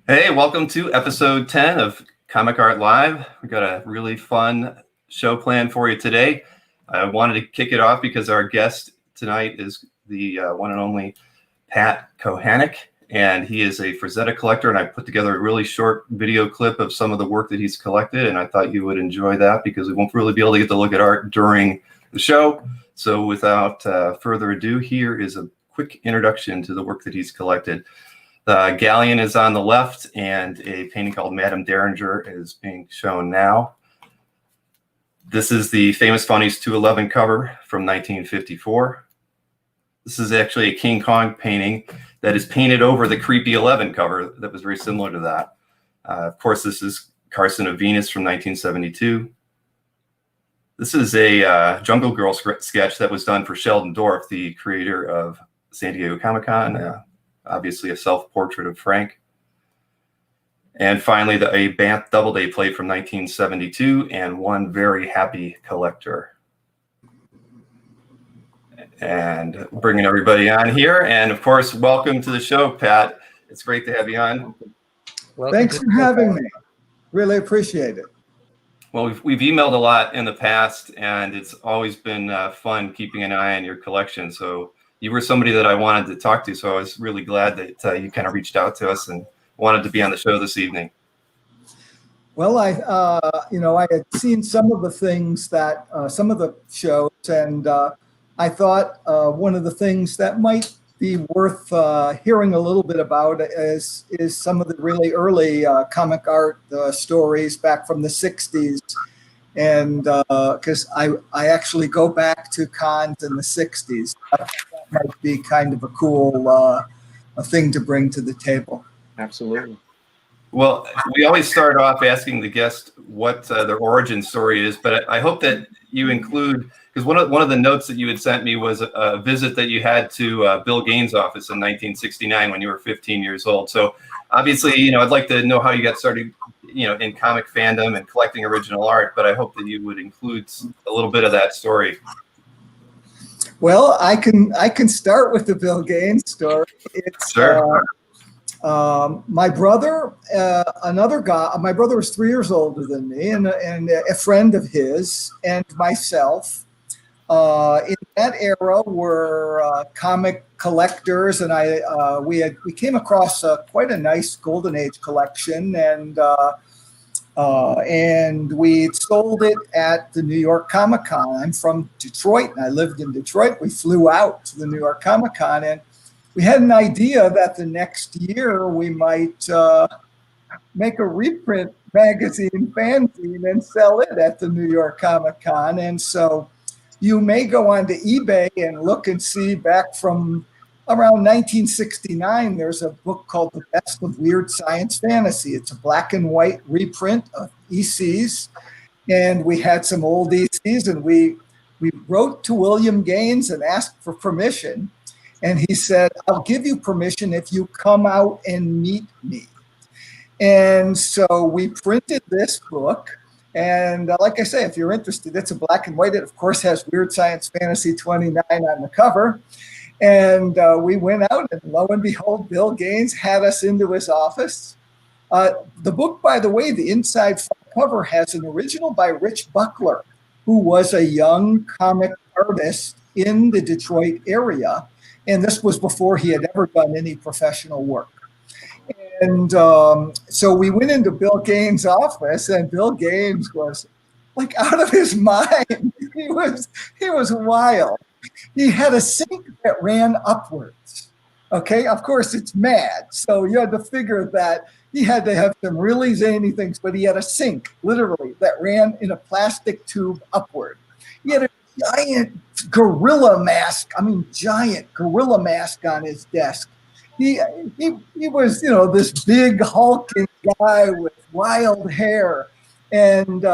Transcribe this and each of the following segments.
Hey, welcome to episode 10 of Comic Art Live. We've got a really fun show planned for you today. I wanted to kick it off because our guest tonight is the one and only Pat Kochanek, and he is a Frazetta collector, and I put together a really short video clip of some of the work that he's collected, and I thought you would enjoy that because we won't really be able to get to look at art during the show. So without further ado, here is a quick introduction to the work that he's collected. The galleon is on the left, and a painting called Madame Derringer is being shown now. This is the famous Funnies 211 cover from 1954. This is actually a King Kong painting that is painted over the Creepy 11 cover that was very similar to that. Of course, this is Carson of Venus from 1972. This is a Jungle Girl sketch that was done for Sheldon Dorff, the creator of San Diego Comic-Con. Obviously a self-portrait of Frank. And finally, a Banff Doubleday plate from 1972 and One Very Happy Collector. And bringing everybody on here. And of course, welcome to the show, Pat. It's great to have you on. Thanks for having me. Really appreciate it. Well, we've emailed a lot in the past, and it's always been fun keeping an eye on your collection. So you were somebody that I wanted to talk to, so I was really glad that you kind of reached out to us and wanted to be on the show this evening. Well, I had seen some of the things that some of the shows, and I thought one of the things that might be worth hearing a little bit about is some of the really early comic art stories back from the '60s. And because I actually go back to cons in the '60s. That might be kind of a cool a thing to bring to the table. Absolutely. Well, we always start off asking the guest what their origin story is, but I hope that you include, because one of the notes that you had sent me was a visit that you had to Bill Gaines' office in 1969 when you were 15 years old. So obviously, I'd like to know how you got started, in comic fandom and collecting original art, but I hope that you would include a little bit of that story. Well, I can start with the Bill Gaines story. It's sure. My brother, another guy. My brother was 3 years older than me, and a friend of his and myself. In that era, were comic collectors, and we came across quite a nice Golden Age collection, and we sold it at the New York Comic-Con. I'm from Detroit, and I lived in Detroit. We flew out to the New York Comic-Con, and we had an idea that the next year we might make a reprint magazine fanzine and sell it at the New York Comic-Con. And so you may go onto eBay and look and see back from around 1969, there's a book called The Best of Weird Science Fantasy. It's a black and white reprint of ECs. And we had some old ECs, and we wrote to William Gaines and asked for permission. And he said, I'll give you permission if you come out and meet me. And so we printed this book. And like I say, if you're interested, it's a black and white. It, of course, has Weird Science Fantasy 29 on the cover. And we went out, and lo and behold, Bill Gaines had us into his office. The book, by the way, the inside cover has an original by Rich Buckler, who was a young comic artist in the Detroit area. And this was before he had ever done any professional work. And so we went into Bill Gaines' office, and Bill Gaines was like out of his mind. He was wild. He had a sink that ran upwards. Okay, of course it's mad. So you had to figure that he had to have some really zany things, but he had a sink, literally, that ran in a plastic tube upward. He had a giant gorilla mask on his desk. He was, this big hulking guy with wild hair. And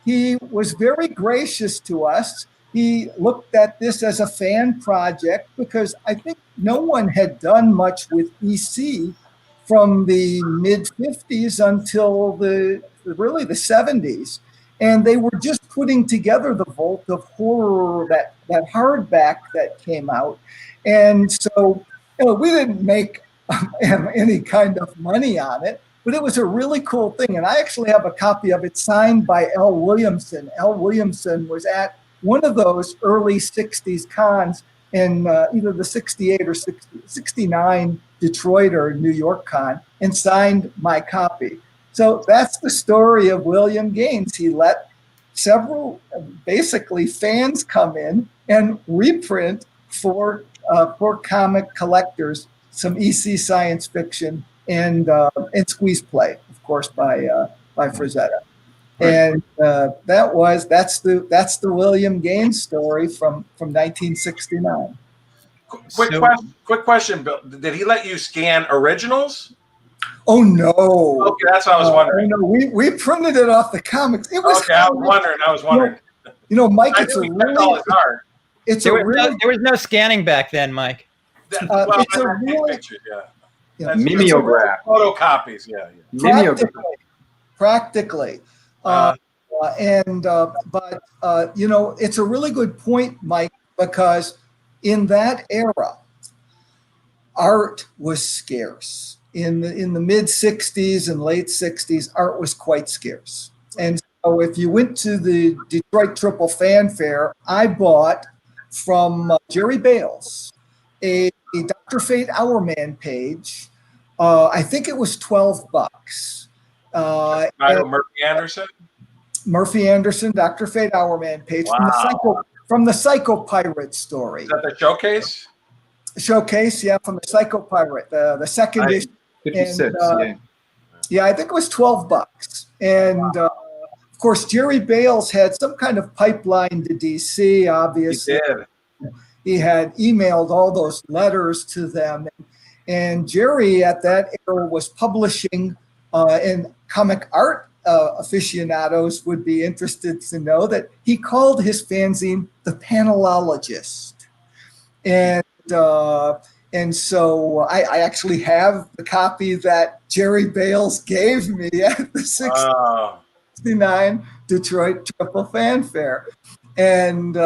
he was very gracious to us. He looked at this as a fan project because I think no one had done much with EC from the mid-50s until really the 70s. And they were just putting together the Vault of Horror, that hardback that came out. And so, we didn't make any kind of money on it. But it was a really cool thing. And I actually have a copy of it signed by L. Williamson. L. Williamson was at one of those early 60s cons in either the 68 or 69 Detroit or New York con and signed my copy. So that's the story of William Gaines. He let several basically fans come in and reprint for comic collectors some EC science fiction and squeeze play, of course, by Frazetta. And that's the William Gaines story from 1969. Quick question, Bill. Did he let you scan originals? Oh no! Okay, that's what I was wondering. No, we printed it off the comics. It was. Okay, I was wondering. Mike, there was no scanning back then, Mike. It's a really pictures, mimeograph, photocopies, practically. But it's a really good point, Mike, because in that era, art was scarce. In the mid 60s and late 60s, art was quite scarce. And so if you went to the Detroit Triple Fanfare, I bought from Jerry Bales a Dr. Fate Hourman page. I think it was $12. Murphy Anderson? Murphy Anderson, Dr. Fate Hourman page from the Psycho Pirate story. Is that the showcase? Showcase, yeah, from the Psycho Pirate, the second issue. 56, yeah, I think it was $12. And of course, Jerry Bales had some kind of pipeline to DC, obviously. He did. He had emailed all those letters to them. And Jerry at that era was publishing, and comic art aficionados would be interested to know that he called his fanzine the Panelologist. And so I actually have the copy that Jerry Bales gave me at the 69 Detroit Triple Fanfare. And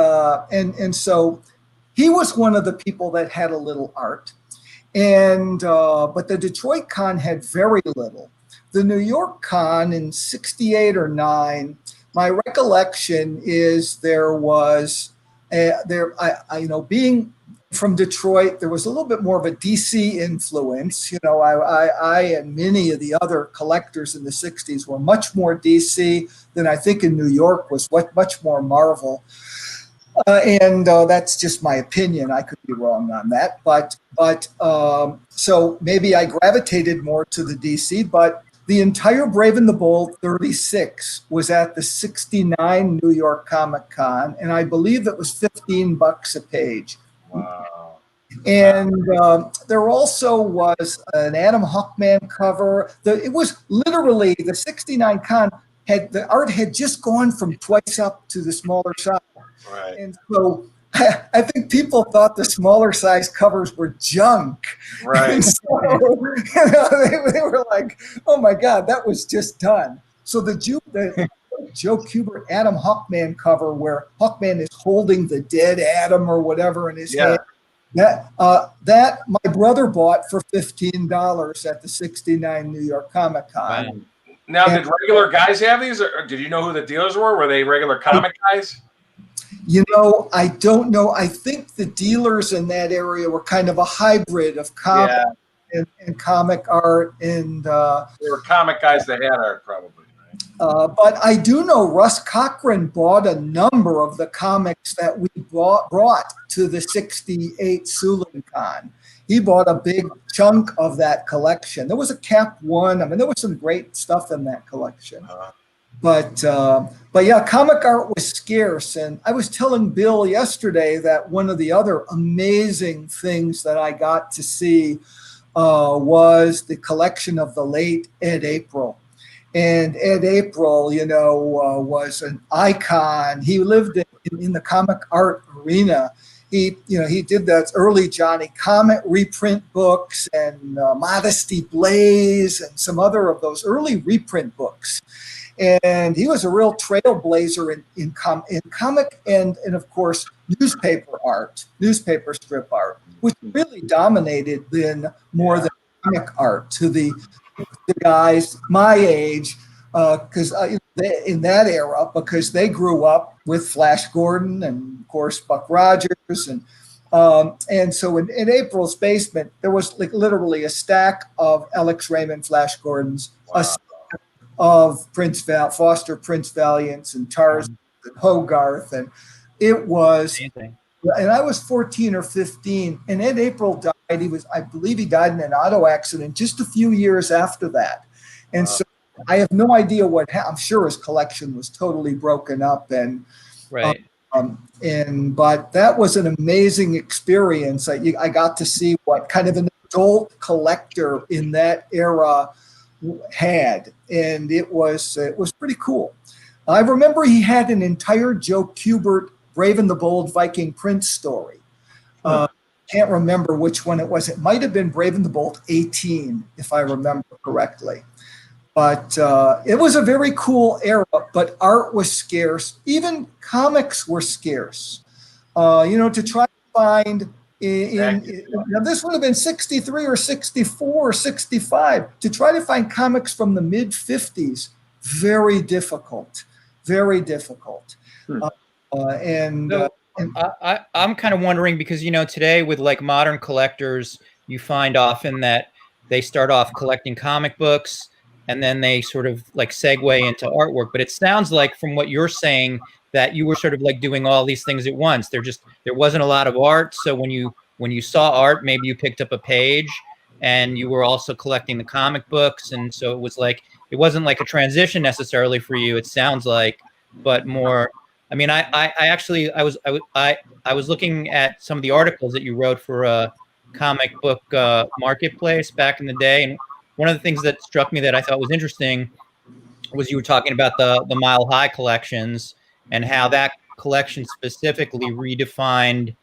so he was one of the people that had a little art. But the Detroit con had very little. The New York con in 68 or 9, my recollection is being from Detroit, there was a little bit more of a DC influence. I and many of the other collectors in the 60s were much more DC than I think in New York was much more Marvel. That's just my opinion. I could be wrong on that. So maybe I gravitated more to the DC, but the entire Brave and the Bold 36 was at the 69 New York Comic Con, and I believe it was $15 a page. Wow. And there also was an Adam Hawkman cover. It was literally the 69 con the art had just gone from twice up to the smaller size. Right. And so I think people thought the smaller size covers were junk. Right. And so, they were like, oh my God, that was just done. So the Joe Kubert Adam Hawkman cover where Hawkman is holding the dead Adam or whatever in his hand. That my brother bought for $15 at the 69 New York Comic Con. Right. Now, did regular guys have these, or did you know who the dealers were? Were they regular comic guys? I don't know. I think the dealers in that area were kind of a hybrid of comic and comic art, and they were comic guys that had art, probably. But I do know Russ Cochran bought a number of the comics that we brought to the 68 Sulin Con. He bought a big chunk of that collection. There was a Cap One. I mean, there was some great stuff in that collection. But yeah, comic art was scarce. And I was telling Bill yesterday that one of the other amazing things that I got to see was the collection of the late Ed April. And Ed April, was an icon. He lived in the comic art arena. He did those early Johnny Comet reprint books and Modesty Blaze and some other of those early reprint books. And he was a real trailblazer in comic and of course, newspaper strip art, which really dominated then more than comic art to the guys my age, because in that era, because they grew up with Flash Gordon and of course Buck Rogers, and so in April's basement there was like literally a stack of Alex Raymond Flash Gordons, a stack of Foster Prince Valiants and Tarzan and Hogarth, and it was. Amazing. And I was 14 or 15, and Ed April died. I believe he died in an auto accident just a few years after that. And so I have no idea what happened. I'm sure his collection was totally broken up, and Right. but that was an amazing experience. I got to see what kind of an adult collector in that era had, and it was pretty cool. I remember he had an entire Joe Kubert Brave and the Bold Viking Prince story. Can't remember which one it was. It might have been Brave and the Bold 18, if I remember correctly. But it was a very cool era, but art was scarce. Even comics were scarce. To try to find, now this would have been 63 or 64 or 65. To try to find comics from the mid-50s, very difficult, very difficult. I'm kind of wondering because, today with like modern collectors, you find often that they start off collecting comic books and then they sort of like segue into artwork. But it sounds like from what you're saying that you were sort of like doing all these things at once. There wasn't a lot of art. So when you saw art, maybe you picked up a page and you were also collecting the comic books. And so it wasn't like a transition necessarily for you, it sounds like, but more. I mean, I was looking at some of the articles that you wrote for a comic book marketplace back in the day, and one of the things that struck me that I thought was interesting was you were talking about the Mile High collections and how that collection specifically redefined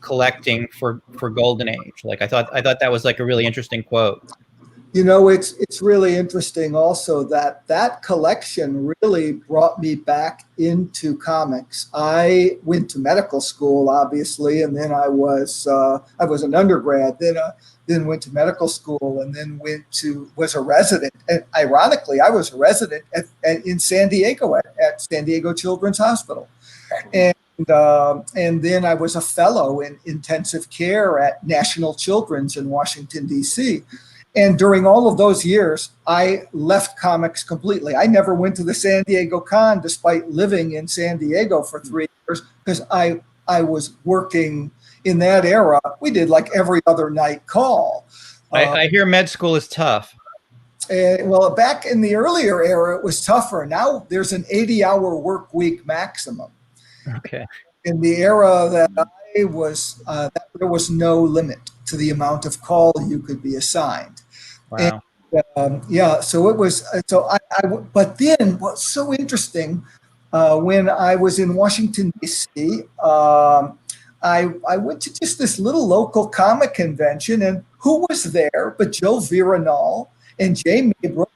collecting for Golden Age. Like I thought that was like a really interesting quote. It's really interesting also that collection really brought me back into comics. I went to medical school, obviously, and then I was an undergrad, then went to medical school, and then was a resident. And ironically, I was a resident in San Diego at San Diego Children's Hospital. And then I was a fellow in intensive care at National Children's in Washington, D.C., and during all of those years, I left comics completely. I never went to the San Diego Con, despite living in San Diego for 3 years, because I was working in that era. We did like every other night call. I hear med school is tough. Well, back in the earlier era, it was tougher. Now there's an 80-hour work week maximum. Okay. In the era that I was, there was no limit to the amount of call you could be assigned. Wow. And, so it was. But then, what's so interesting, when I was in Washington D.C., I went to just this little local comic convention, and who was there but Joe Virinal and Jay Maybrook,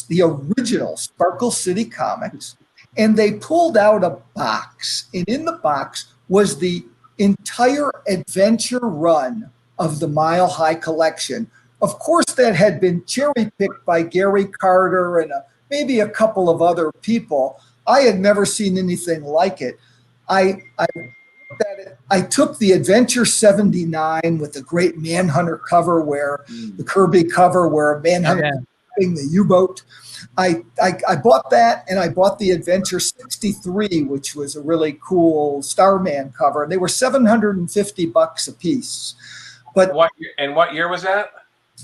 the original Sparkle City Comics, and they pulled out a box, and in the box was the entire adventure run of the Mile High collection. Of course, that had been cherry-picked by Gary Carter and maybe a couple of other people. I had never seen anything like it. I took the Adventure 79 with the great Manhunter cover, the Kirby cover, where Manhunter is driving the U-boat. I bought that, and I bought the Adventure 63, which was a really cool Starman cover. They were $750 a piece. But what year was that?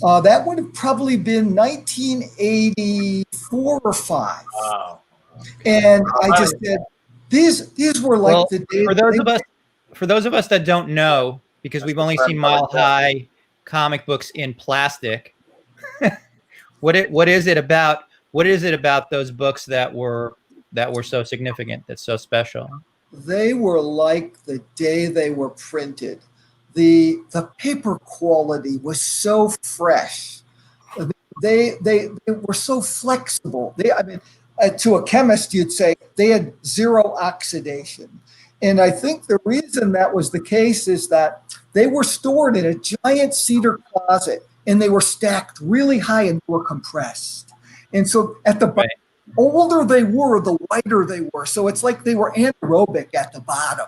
That would have probably been 1984 or 5. Wow. And I just said, these were like the days. For those of us that don't know, because we've only seen Mile High comic books in plastic, what is it about those books that were so significant, that's so special? They were like the day they were printed. The paper quality was so fresh. They were so flexible. To a chemist, you'd say they had zero oxidation. And I think the reason that was the case is that they were stored in a giant cedar closet and they were stacked really high and were compressed. And so at the bottom, older they were, the wider they were. So it's like they were anaerobic at the bottom.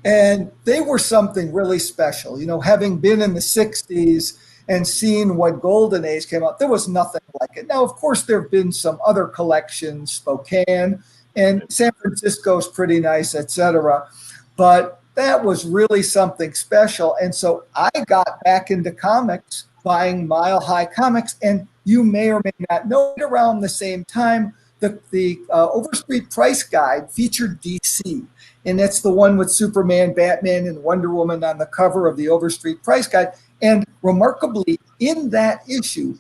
And they were something really special. You know, having been in the 60s and seen what Golden Age came out, there was nothing like it. Now, of course, there have been some other collections, Spokane, and San Francisco's pretty nice, etc. But that was really something special. And so I got back into comics, buying Mile High comics. And you may or may not know, around the same time, the Overstreet Price Guide featured DC. And that's the one with Superman, Batman, and Wonder Woman on the cover of the Overstreet Price Guide. And remarkably, in that issue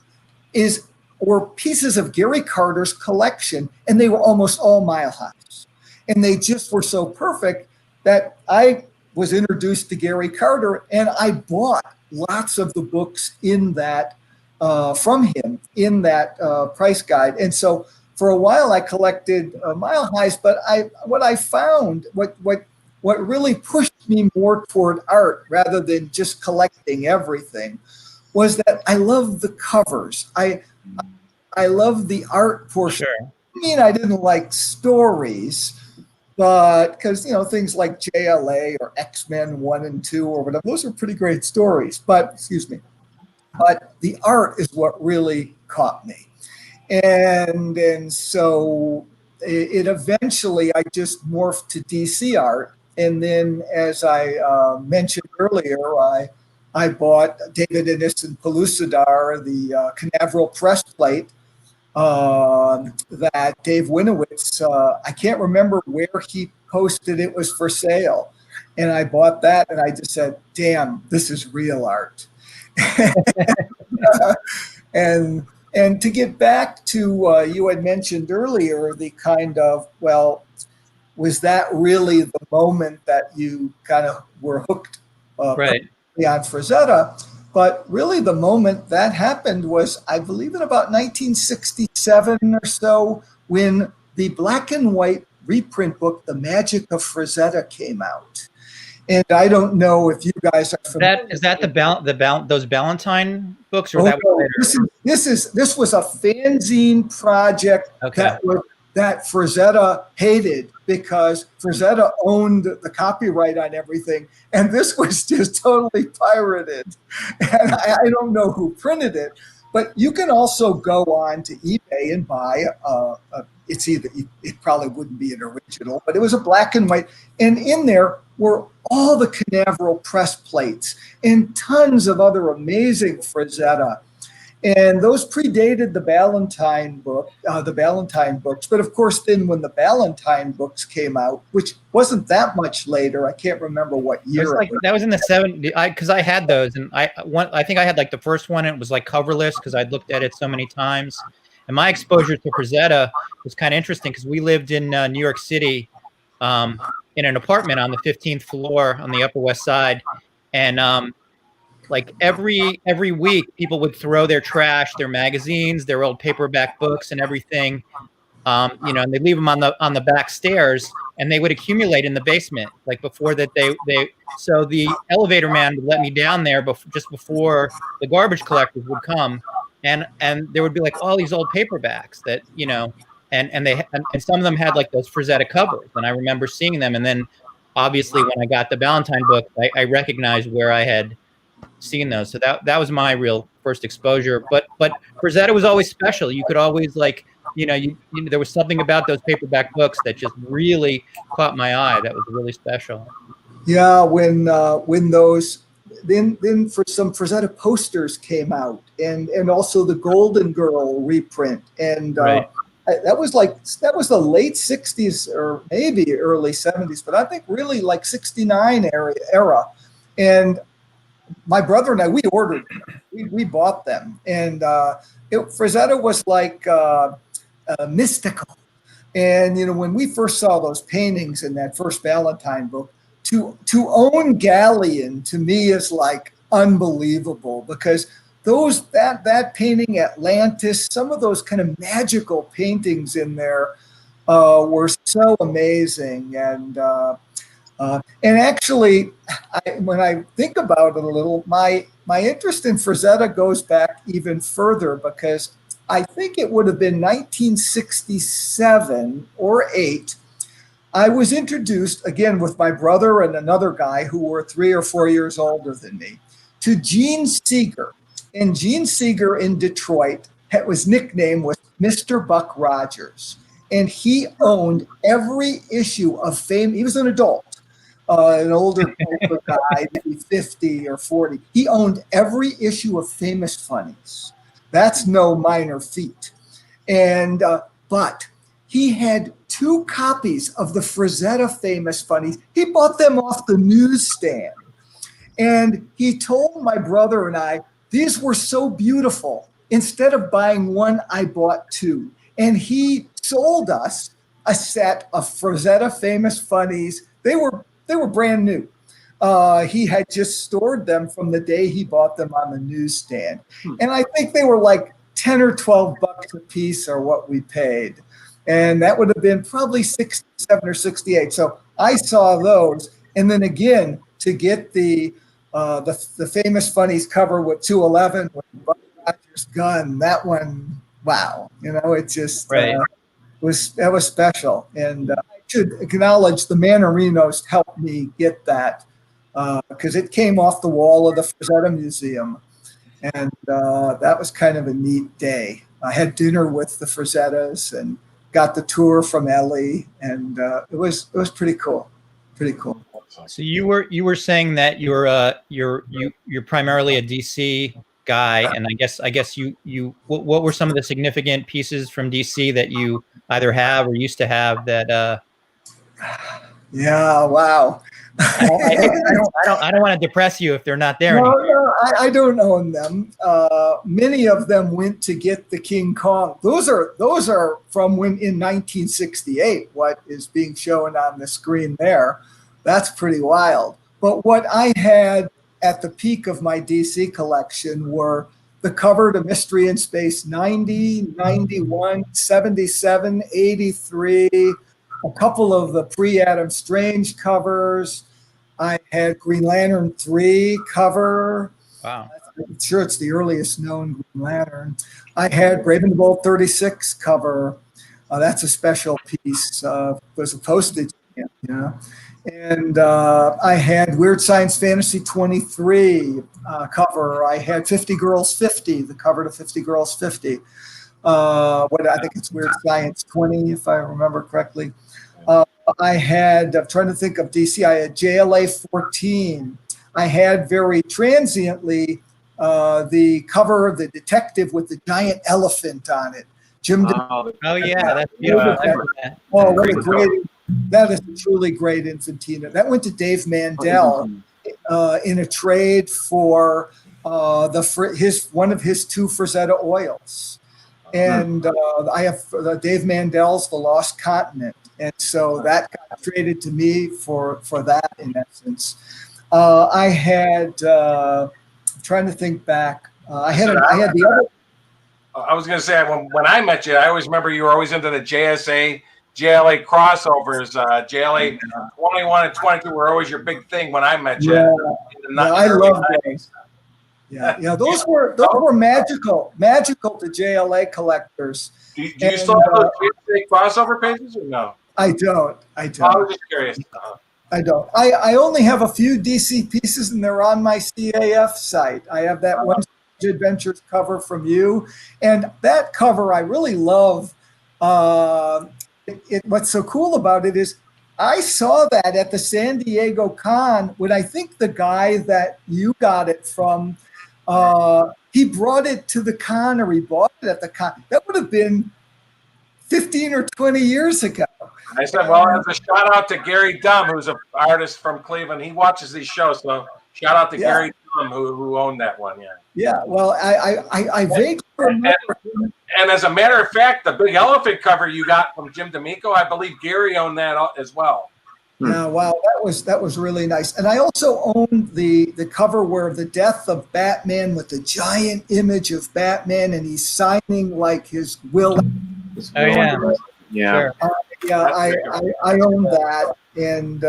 were pieces of Gary Carter's collection, and they were almost all Mile Highs. And they just were so perfect that I was introduced to Gary Carter, and I bought lots of the books in that from him in that price guide. And so for a while I collected Mile Highs, but what I found, what really pushed me more toward art rather than just collecting everything, was that I love the covers. I love the art portion. Sure. I mean, I didn't like stories, but because, you know, things like JLA or X-Men 1 and 2 or whatever, those are pretty great stories. But the art is what really caught me. And so it eventually, I just morphed to DC art. And then, as I mentioned earlier, I bought David Innes and Pellucidar, the Canaveral press plate that Dave Winowitz, I can't remember where he posted it was for sale. And I bought that, and I just said, damn, this is real art. And to get back to you had mentioned earlier, the kind of, well, was that really the moment that you kind of were hooked right on Frazetta? But really the moment that happened was, I believe, in about 1967 or so, when the black and white reprint book, The Magic of Frazetta, came out. And I don't know if you guys are familiar. Is that those Ballantine books, or that no, was later? This was a fanzine project that Frazetta hated, because Frazetta owned the copyright on everything, and this was just totally pirated. And I don't know who printed it, but you can also go on to eBay and buy it probably wouldn't be an original, but it was a black and white, and in there were all the Canaveral press plates and tons of other amazing Frazetta. And those predated the Ballantine books. But of course, then when the Ballantine books came out, which wasn't that much later, I can't remember what year. That was in the 70s, because I had those, and I think I had like the first one. And it was like coverless because I'd looked at it so many times. And my exposure to Frazetta was kind of interesting because we lived in New York City in an apartment on the 15th floor on the Upper West Side, and like every week, people would throw their trash, their magazines, their old paperback books, and everything, and they'd leave them on the back stairs, and they would accumulate in the basement. Like before that, so the elevator man would let me down there just before the garbage collectors would come, and there would be like all these old paperbacks that and some of them had like those Frazetta covers, and I remember seeing them, and then obviously when I got the Ballantine book, I recognized where I had seen those. So that was my real first exposure. But Frazetta was always special. You could always there was something about those paperback books that just really caught my eye. That was really special. Yeah, when those then for some Frazetta posters came out, and also the Golden Girl reprint, and right. That was the late 60s or maybe early 70s, but I think really like 69 era. And my brother and I, we ordered them. We bought them. And Frazetta was like mystical. And, when we first saw those paintings in that first Ballantine book, to own Galleon to me is like unbelievable, because that painting Atlantis, some of those kind of magical paintings in there were so amazing. And actually, when I think about it a little, my my interest in Frazetta goes back even further because I think it would have been 1967 or 8. I was introduced, again, with my brother and another guy who were 3 or 4 years older than me, to Gene Seeger. And Gene Seeger in Detroit was nicknamed was Mr. Buck Rogers. And he owned every issue of Fame. He was an adult, an older guy, maybe 50 or 40. He owned every issue of Famous Funnies. That's no minor feat. And but he had 2 copies of the Frazetta Famous Funnies. He bought them off the newsstand. And he told my brother and I, these were so beautiful. Instead of buying one, I bought 2. And he sold us a set of Frazetta Famous Funnies. They were brand new. He had just stored them from the day he bought them on the newsstand. And I think they were like 10 or 12 bucks a piece or what we paid. And that would have been probably 67 or 68. So I saw those. And then again, to get the Famous Funnies cover with 211 with Buck Rogers' gun, that one, wow. You know, it just was special. And I should acknowledge the Manarinos helped me get that because it came off the wall of the Frazetta Museum. And that was kind of a neat day. I had dinner with the Frazettas and got the tour from Ellie, and it was pretty cool. Pretty cool. So you were saying that you're primarily a DC guy, and I guess you what were some of the significant pieces from DC that you either have or used to have that? Yeah, wow. I don't want to depress you if they're not there anymore. No, I don't own them. Many of them went to get the King Kong. Those are from when in 1968. What is being shown on the screen there? That's pretty wild. But what I had at the peak of my DC collection were the cover to Mystery in Space 90, 91, 77, 83. A couple of the pre-Adam Strange covers. I had Green Lantern 3 cover. Wow. I'm sure it's the earliest known Green Lantern. I had Brave and the Bold 36 cover. That's a special piece. Was a postage stamp, you know. And I had Weird Science Fantasy 23 cover. I had 50 Girls 50, the cover to 50 Girls 50. I think it's Weird Science 20, if I remember correctly. I'm trying to think of DC. I had JLA 14. I had very transiently the cover of the detective with the giant elephant on it. Oh yeah, that's beautiful. Oh, what a that is a truly great Infantina. That went to Dave Mandel in a trade for one of his 2 Frazetta oils. And I have Dave Mandel's The Lost Continent. And so that got traded to me for that, in essence. I had, I'm trying to think back. I had the other. I was going to say, when I met you, I always remember you were always into the JLA crossovers. JLA 21 and 22 were always your big thing when I met you. Yeah, I love those. Yeah, those were magical to JLA collectors. Do you still have those JLA crossover pages or no? I don't. I was just curious. I don't. I only have a few DC pieces, and they're on my CAF site. I have that one Adventures cover from you, and that cover I really love. What's so cool about it is I saw that at the San Diego Con when I think the guy that you got it from, he brought it to the con, or he bought it at the con. That would have been 15 or 20 years ago. I said, well, as a shout out to Gary Dumm, who's an artist from Cleveland. He watches these shows, so shout out to Gary Dumm, who owned that one. Yeah. Well, I vaguely remember. And as a matter of fact, the big elephant cover you got from Jim D'Amico, I believe Gary owned that as well. Yeah, wow, that was really nice. And I also owned the cover where the death of Batman with the giant image of Batman, and he's signing like his will. Oh yeah, yeah. Sure. I own that, and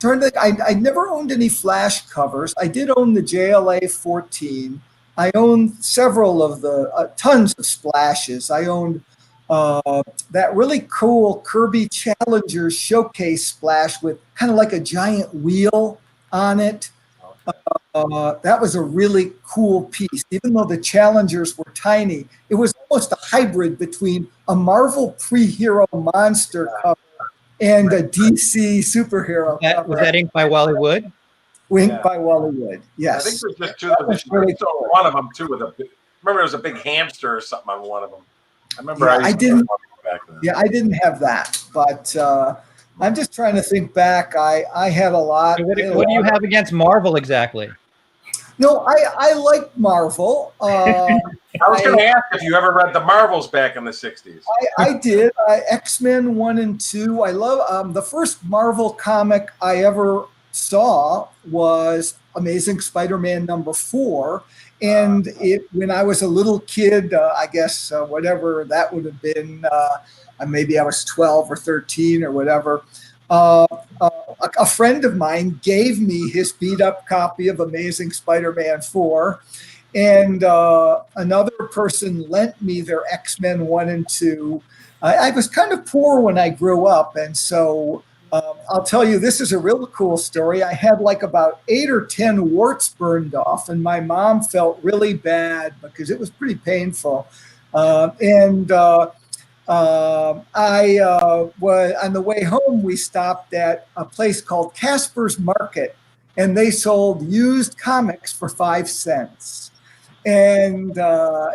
trying to think, I never owned any Flash covers. I did own the JLA 14. I owned several of the tons of splashes. I owned that really cool Kirby Challenger showcase splash with kind of like a giant wheel on it. That was a really cool piece. Even though the Challengers were tiny, it was almost a hybrid between a Marvel PreHero monster cover and a DC superhero cover. Was that inked by Wally Wood? Inked by Wally Wood, yes. I think there's just two of them. Really cool. One of them, too, with remember, there was a big hamster or something on one of them. I remember I didn't. Back then. Yeah, I didn't have that, but I'm just trying to think back. I had a lot. So what do you have against Marvel exactly? No, I like Marvel. I was going to ask if you ever read the Marvels back in the 60s. I did. X-Men 1 and 2. I love the first Marvel comic I ever saw was Amazing Spider-Man #4. And when I was a little kid, I guess whatever that would have been, maybe I was 12 or 13 or whatever, a friend of mine gave me his beat-up copy of Amazing Spider-Man 4, and another person lent me their X-Men 1 and 2. I was kind of poor when I grew up, and so I'll tell you, this is a real cool story. I had like about 8 or 10 warts burned off, and my mom felt really bad because it was pretty painful. I was on the way home. We stopped at a place called Casper's Market, and they sold used comics for 5 cents, and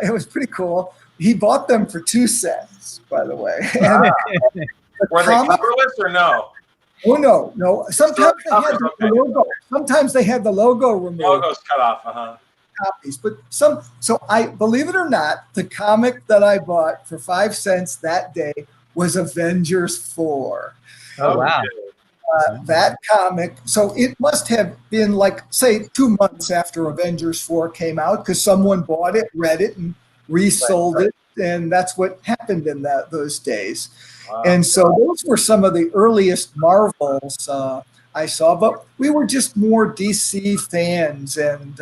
it was pretty cool. He bought them for 2 cents, by the way. And, were they coverless or no? Oh no! Sometimes they had the logo. Sometimes they had the logo removed. Logo's cut off. Copies, but so I believe it or not, the comic that I bought for 5 cents that day was Avengers 4. Oh wow! That comic. So it must have been like, say, 2 months after Avengers 4 came out, because someone bought it, read it, and resold it, and that's what happened in those days. Wow. And so those were some of the earliest Marvels I saw, but we were just more DC fans, and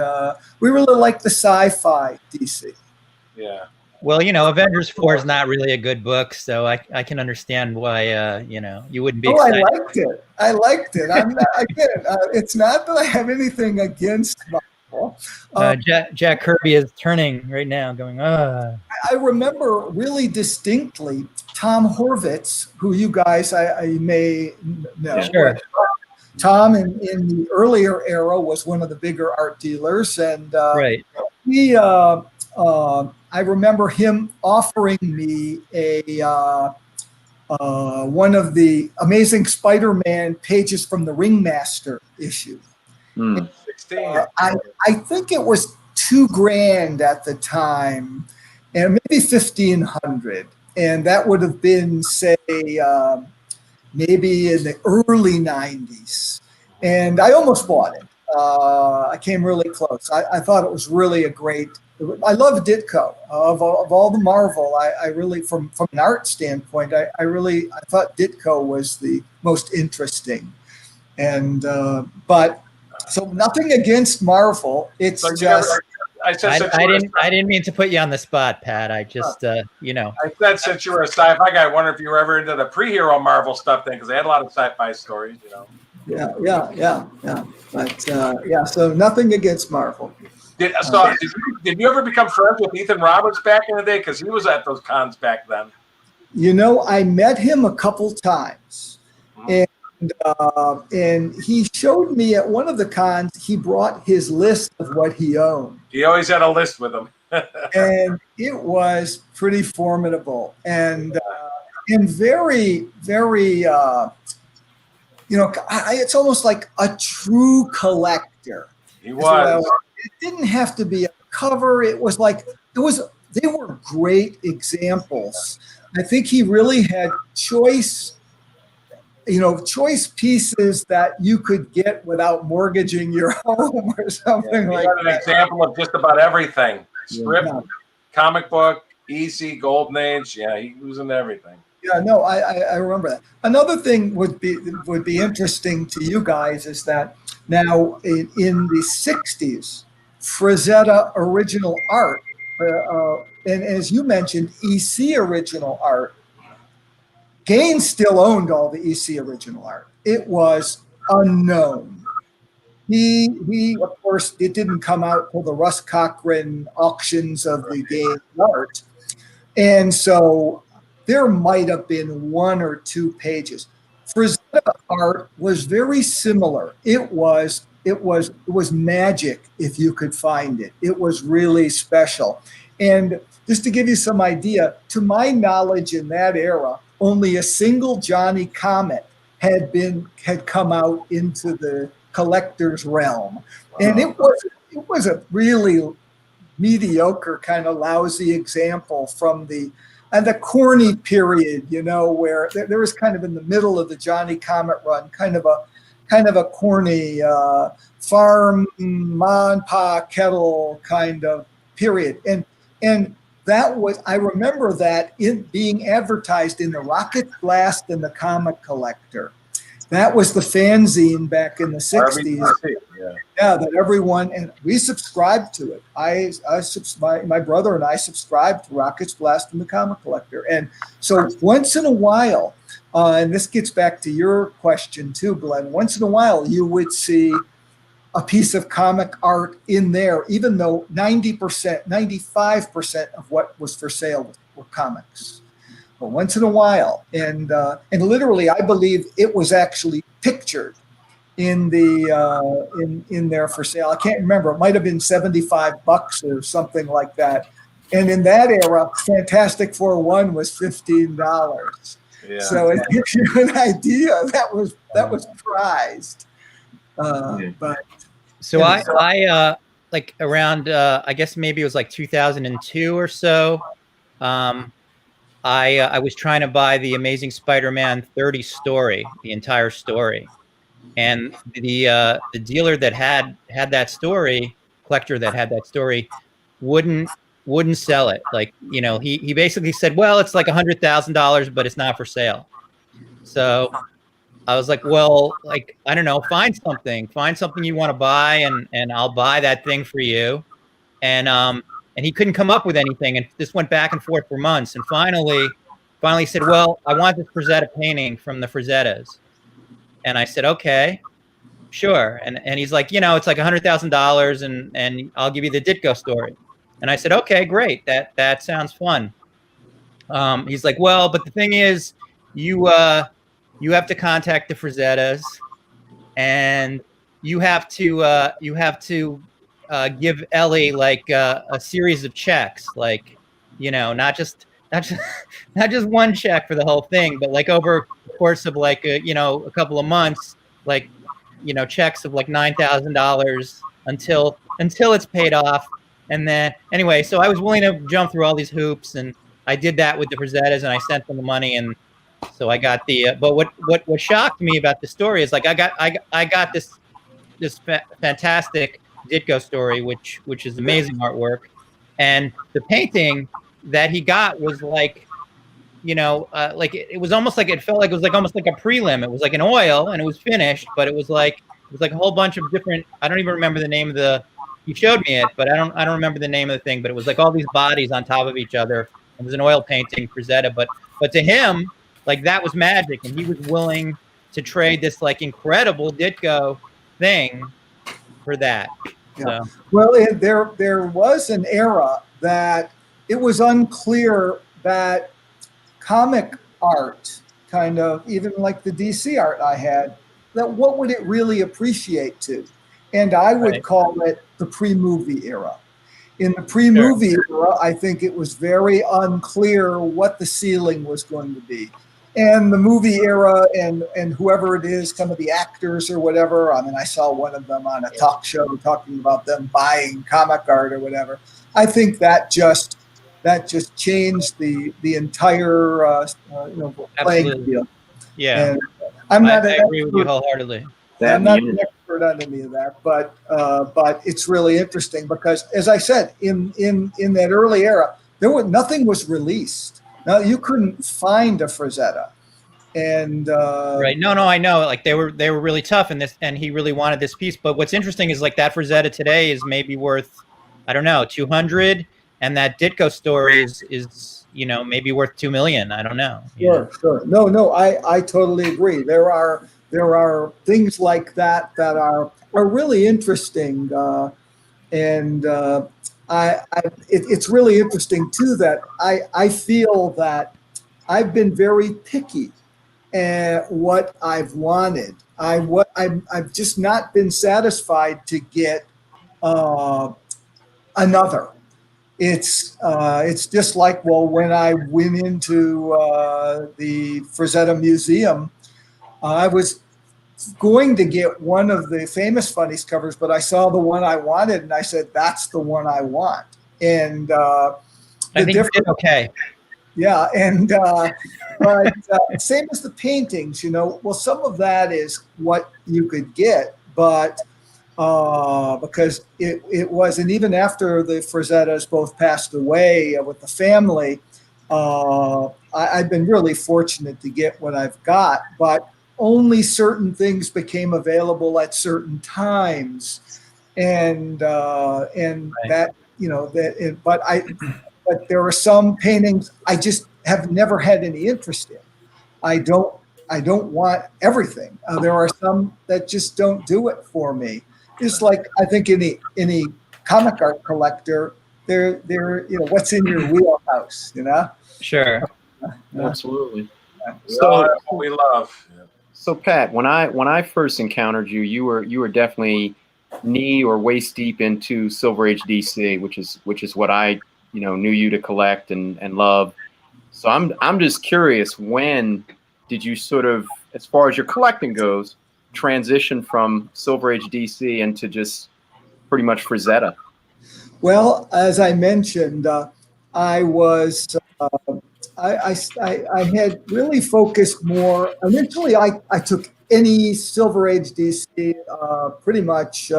we really liked the sci-fi DC. Yeah. Well, Avengers 4 is not really a good book, so I can understand why you wouldn't be excited. I liked it. I'm not, again, it's not that I have anything against Marvel. Jack Kirby is turning right now, going, I remember really distinctly Tom Horvitz, who you guys I may know. Sure. Tom in the earlier era was one of the bigger art dealers, and right. He I remember him offering me a one of the Amazing Spider-Man pages from the Ringmaster issue. 16. I think it was $2,000 at the time, and maybe $1,500, and that would have been, say, maybe in the early 90s. And I almost bought it. I came really close. I thought it was really a great, I love Ditko. Of all the Marvel, I really, from an art standpoint, I thought Ditko was the most interesting. And, but, so nothing against Marvel. It's so just... I didn't mean to put you on the spot, Pat. I just, I said since you were a sci-fi guy, I wonder if you were ever into the PreHero Marvel stuff then, because they had a lot of sci-fi stories, Yeah. But so nothing against Marvel. Did you ever become friends with Ethan Roberts back in the day? Because he was at those cons back then. I met him a couple times, and he showed me at one of the cons. He brought his list of what he owned. He always had a list with him, and it was pretty formidable and very, very. It's almost like a true collector. He was. It didn't have to be a cover. It was like they were great examples. I think he really had choice pieces that you could get without mortgaging your home or something like that. An example of just about everything. Strip, comic book, EC, Golden Age. Yeah, he was into everything. Yeah, no, I remember that. Another thing would be interesting to you guys is that now in the 60s, Frazetta original art, and as you mentioned, EC original art, Gaines still owned all the EC original art. It was unknown. He of course, it didn't come out till the Russ Cochran auctions of the Gaines art. And so there might have been one or two pages. Frazetta art was very similar. It was magic if you could find it. It was really special. And just to give you some idea, to my knowledge in that era, only a single Johnny Comet had come out into the collector's realm. And it was a really mediocre, kind of lousy example from the corny period, where there was kind of in the middle of the Johnny Comet run, kind of a corny farm ma and pa kettle kind of period. And that was, I remember that being advertised in the Rocket Blast and the Comic Collector. That was the fanzine back in the 60s. Yeah, that everyone, and we subscribed to it. My brother and I subscribed to Rocket's Blast and the Comic Collector. And so once in a while, and this gets back to your question too, Glenn, once in a while you would see a piece of comic art in there, even though 90%, 95% of what was for sale were comics. But once in a while, and literally, I believe it was actually pictured in the in there for sale. I can't remember. It might have been $75 or something like that. And in that era, Fantastic Four 1 was $15. Yeah. So it gives you an idea that was prized. But so I like around I guess maybe it was like 2002 or so. I was trying to buy the Amazing Spider-Man 30 story, the entire story, and the dealer that had that story, collector that had that story, wouldn't sell it. Like, he basically said, well, it's like $100,000, but it's not for sale. So I was like, well, like, I don't know, find something you want to buy, and I'll buy that thing for you. And he couldn't come up with anything, and this went back and forth for months. And finally he said, well, I want this Frazetta painting from the Frazettas. And I said, okay, sure. And he's like, it's like $100,000, and I'll give you the Ditko story. And I said, okay, great. That sounds fun. He's like, well, but the thing is, you have to contact the Frazettas, and you have to give Ellie like a series of checks, like, not just one check for the whole thing, but like over the course of like a couple of months, like, checks of like $9,000 until it's paid off. And then anyway, so I was willing to jump through all these hoops, and I did that with the Frazettas, and I sent them the money, and so I got the. But what shocked me about the story is like I got this fantastic Ditko story, which is amazing artwork, and the painting that he got was like, like it was almost like, it felt like it was like almost like a prelim. It was like an oil, and it was finished, but it was like a whole bunch of different. I don't even remember the name of the. He showed me it, but I don't remember the name of the thing. But it was like all these bodies on top of each other. It was an oil painting, Frazetta, but to him, like, that was magic, and he was willing to trade this like incredible Ditko thing for that. Yeah. So. Well, there was an era that it was unclear that comic art, kind of even like the DC art I had, that what would it really appreciate to? And I would call it the pre-movie era. In the pre-movie era, I think it was very unclear what the ceiling was going to be. And the movie era and whoever it is, some of the actors or whatever, I mean, I saw one of them on a talk show talking about them buying comic art or whatever. I think that just changed the entire playing field. Yeah, and I agree with you wholeheartedly. I'm not an expert on any of that, but it's really interesting because, as I said, in that early era, nothing was released. Now you couldn't find a Frazetta, and Right. No, I know. Like they were really tough, and he really wanted this piece. But what's interesting is like that Frazetta today is maybe worth, I don't know, 200, and that Ditko story is maybe worth 2 million. I don't know. Sure. No, I totally agree. There are things like that are really interesting, and it's really interesting too that I feel that I've been very picky at what I've wanted. I've just not been satisfied to get another. It's just like, well, when I went into the Frazetta Museum, I was going to get one of the Famous Funnies covers, but I saw the one I wanted, and I said, "That's the one I want." And I think you did okay. Yeah, and but same as the paintings, well, some of that is what you could get, but because it was, and even after the Frazettas both passed away with the family, I've been really fortunate to get what I've got, but only certain things became available at certain times, and Right. that but there are some paintings I just have never had any interest in. I don't want everything. There are some that just don't do it for me. It's like, I think any comic art collector, they're what's in your wheelhouse, Sure. Absolutely. So that's what we love. So Pat, when I first encountered you, you were definitely knee or waist deep into Silver Age DC, which is what I knew you to collect and love. So I'm just curious, when did you sort of, as far as your collecting goes, transition from Silver Age DC into just pretty much Frazetta? Well, as I mentioned, I was I had really focused more. Initially, I took any Silver Age DC, pretty much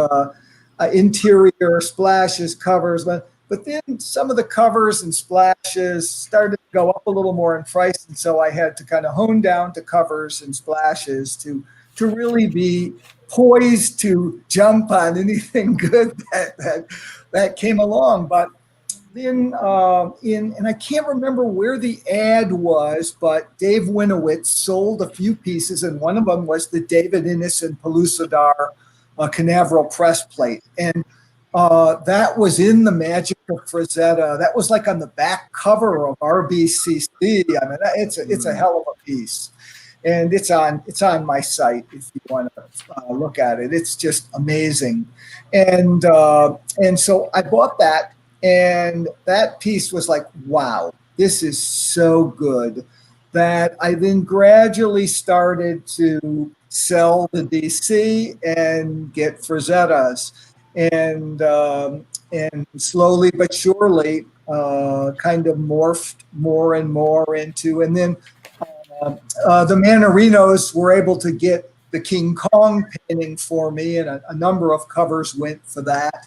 interior splashes, covers, but then some of the covers and splashes started to go up a little more in price, and so I had to kind of hone down to covers and splashes to really be poised to jump on anything good that came along. But then and I can't remember where the ad was, but Dave Winowitz sold a few pieces, and one of them was the David Innes and Pellucidar Canaveral press plate, and that was in the Magic of Frazetta. That was like on the back cover of RBCC. I mean, it's a hell of a piece, and it's on my site if you want to look at it. It's just amazing, and so I bought that, and that piece was like, wow, this is so good, that I then gradually started to sell the DC and get Frazettas, and slowly but surely kind of morphed more and more into, and then the Manarinos were able to get the King Kong painting for me, and a number of covers went for that.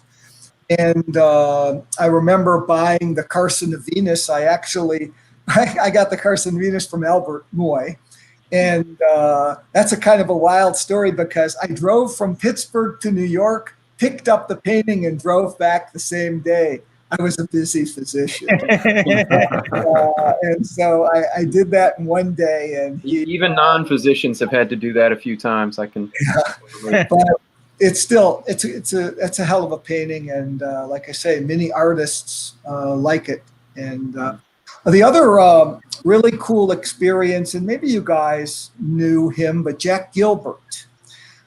And I remember buying the Carson of Venus. I got the Carson of Venus from Albert Moy. And that's a kind of a wild story, because I drove from Pittsburgh to New York, picked up the painting, and drove back the same day. I was a busy physician. And so I did that in one day. And even non-physicians have had to do that a few times. I can. Yeah. But it's a hell of a painting, and like I say, many artists like it. And the other really cool experience, and maybe you guys knew him, but Jack Gilbert.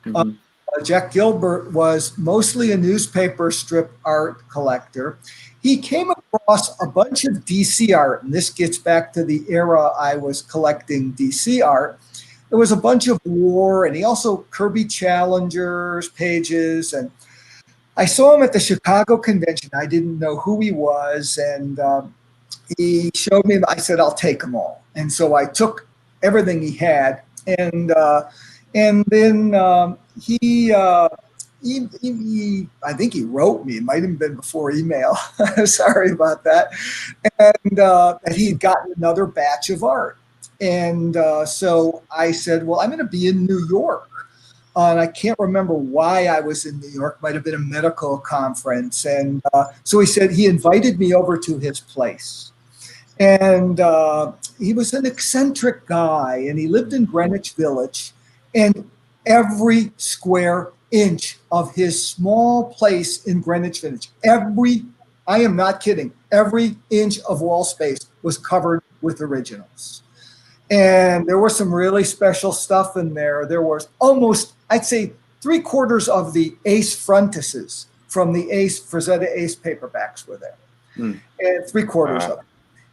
Mm-hmm. Jack Gilbert was mostly a newspaper strip art collector. He came across a bunch of DC art, and this gets back to the era I was collecting DC art. There was a bunch of war, and he also Kirby Challengers pages, and I saw him at the Chicago convention. I didn't know who he was, and he showed me. I said, "I'll take them all," and so I took everything he had, and then he I think he wrote me. It might have been before email. Sorry about that. And that he'd gotten another batch of art. And so I said, well, I'm going to be in New York. And I can't remember why I was in New York. Might have been a medical conference. And so he invited me over to his place. And he was an eccentric guy, and he lived in Greenwich Village. And every square inch of his small place in Greenwich Village, I am not kidding, every inch of wall space was covered with originals. And there was some really special stuff in there. There was almost, I'd say, 3/4 of the Ace frontises from the Frazetta Ace paperbacks were there. And 3/4 of them.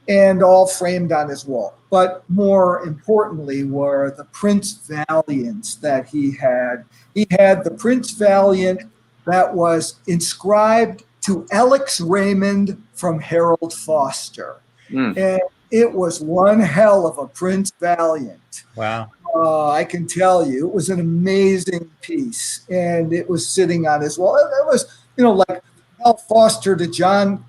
And all framed on his wall. But more importantly were the Prince Valiants that he had. He had the Prince Valiant that was inscribed to Alex Raymond from Harold Foster. And it was one hell of a Prince Valiant. Wow. I can tell you, it was an amazing piece. And it was sitting on his wall. It was, like Al Foster to John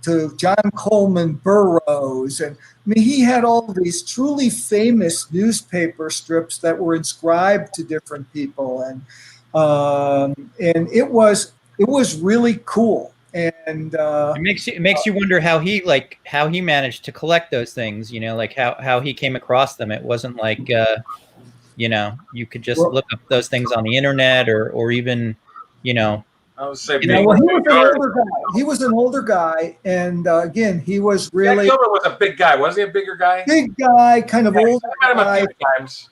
Coleman Burroughs. And I mean, he had all these truly famous newspaper strips that were inscribed to different people. And it was really cool. And it makes you wonder how he managed to collect those things, like how he came across them. It wasn't like, you could just look up those things on the internet or even, I would say, he was an older guy. He was an older guy, and again, he was really. Gilbert was a big guy, wasn't he? A bigger guy. Big guy, kind of older I met him guy. a few times.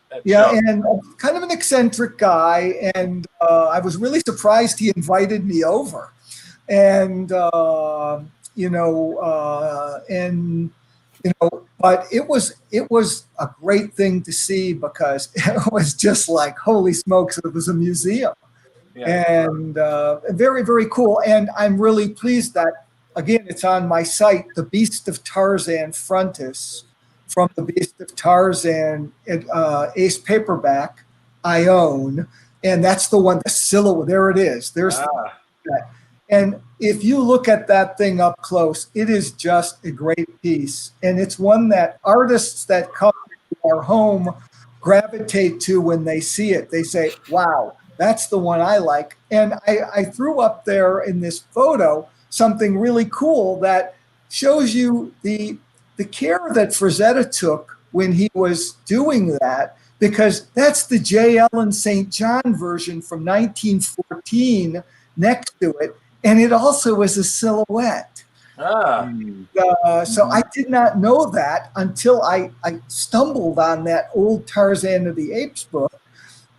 And kind of an eccentric guy, and I was really surprised he invited me over, and but it was a great thing to see because it was just like, holy smokes, it was a museum. Yeah. And very, very cool. And I'm really pleased that, again, it's on my site, the Beast of Tarzan frontis from the Beast of Tarzan Ace paperback I own. And that's the one, the silhouette. There it is. There's that. And if you look at that thing up close, it is just a great piece. And it's one that artists that come to our home gravitate to when they see it. They say, wow, that's the one I like. And I threw up there in this photo something really cool that shows you the care that Frazetta took when he was doing that, because that's the J. Ellen St. John version from 1914 next to it. And it also is a silhouette. So I did not know that until I stumbled on that old Tarzan of the Apes book.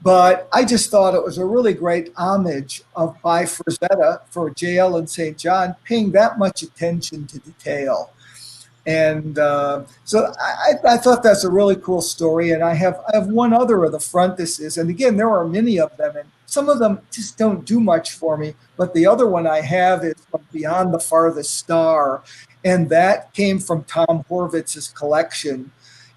But I just thought it was a really great homage by Frazetta for J.L. and St. John, paying that much attention to detail. And so I thought that's a really cool story. And I have one other of the frontises. And again, there are many of them. And some of them just don't do much for me. But the other one I have is from Beyond the Farthest Star. And that came from Tom Horvitz's collection.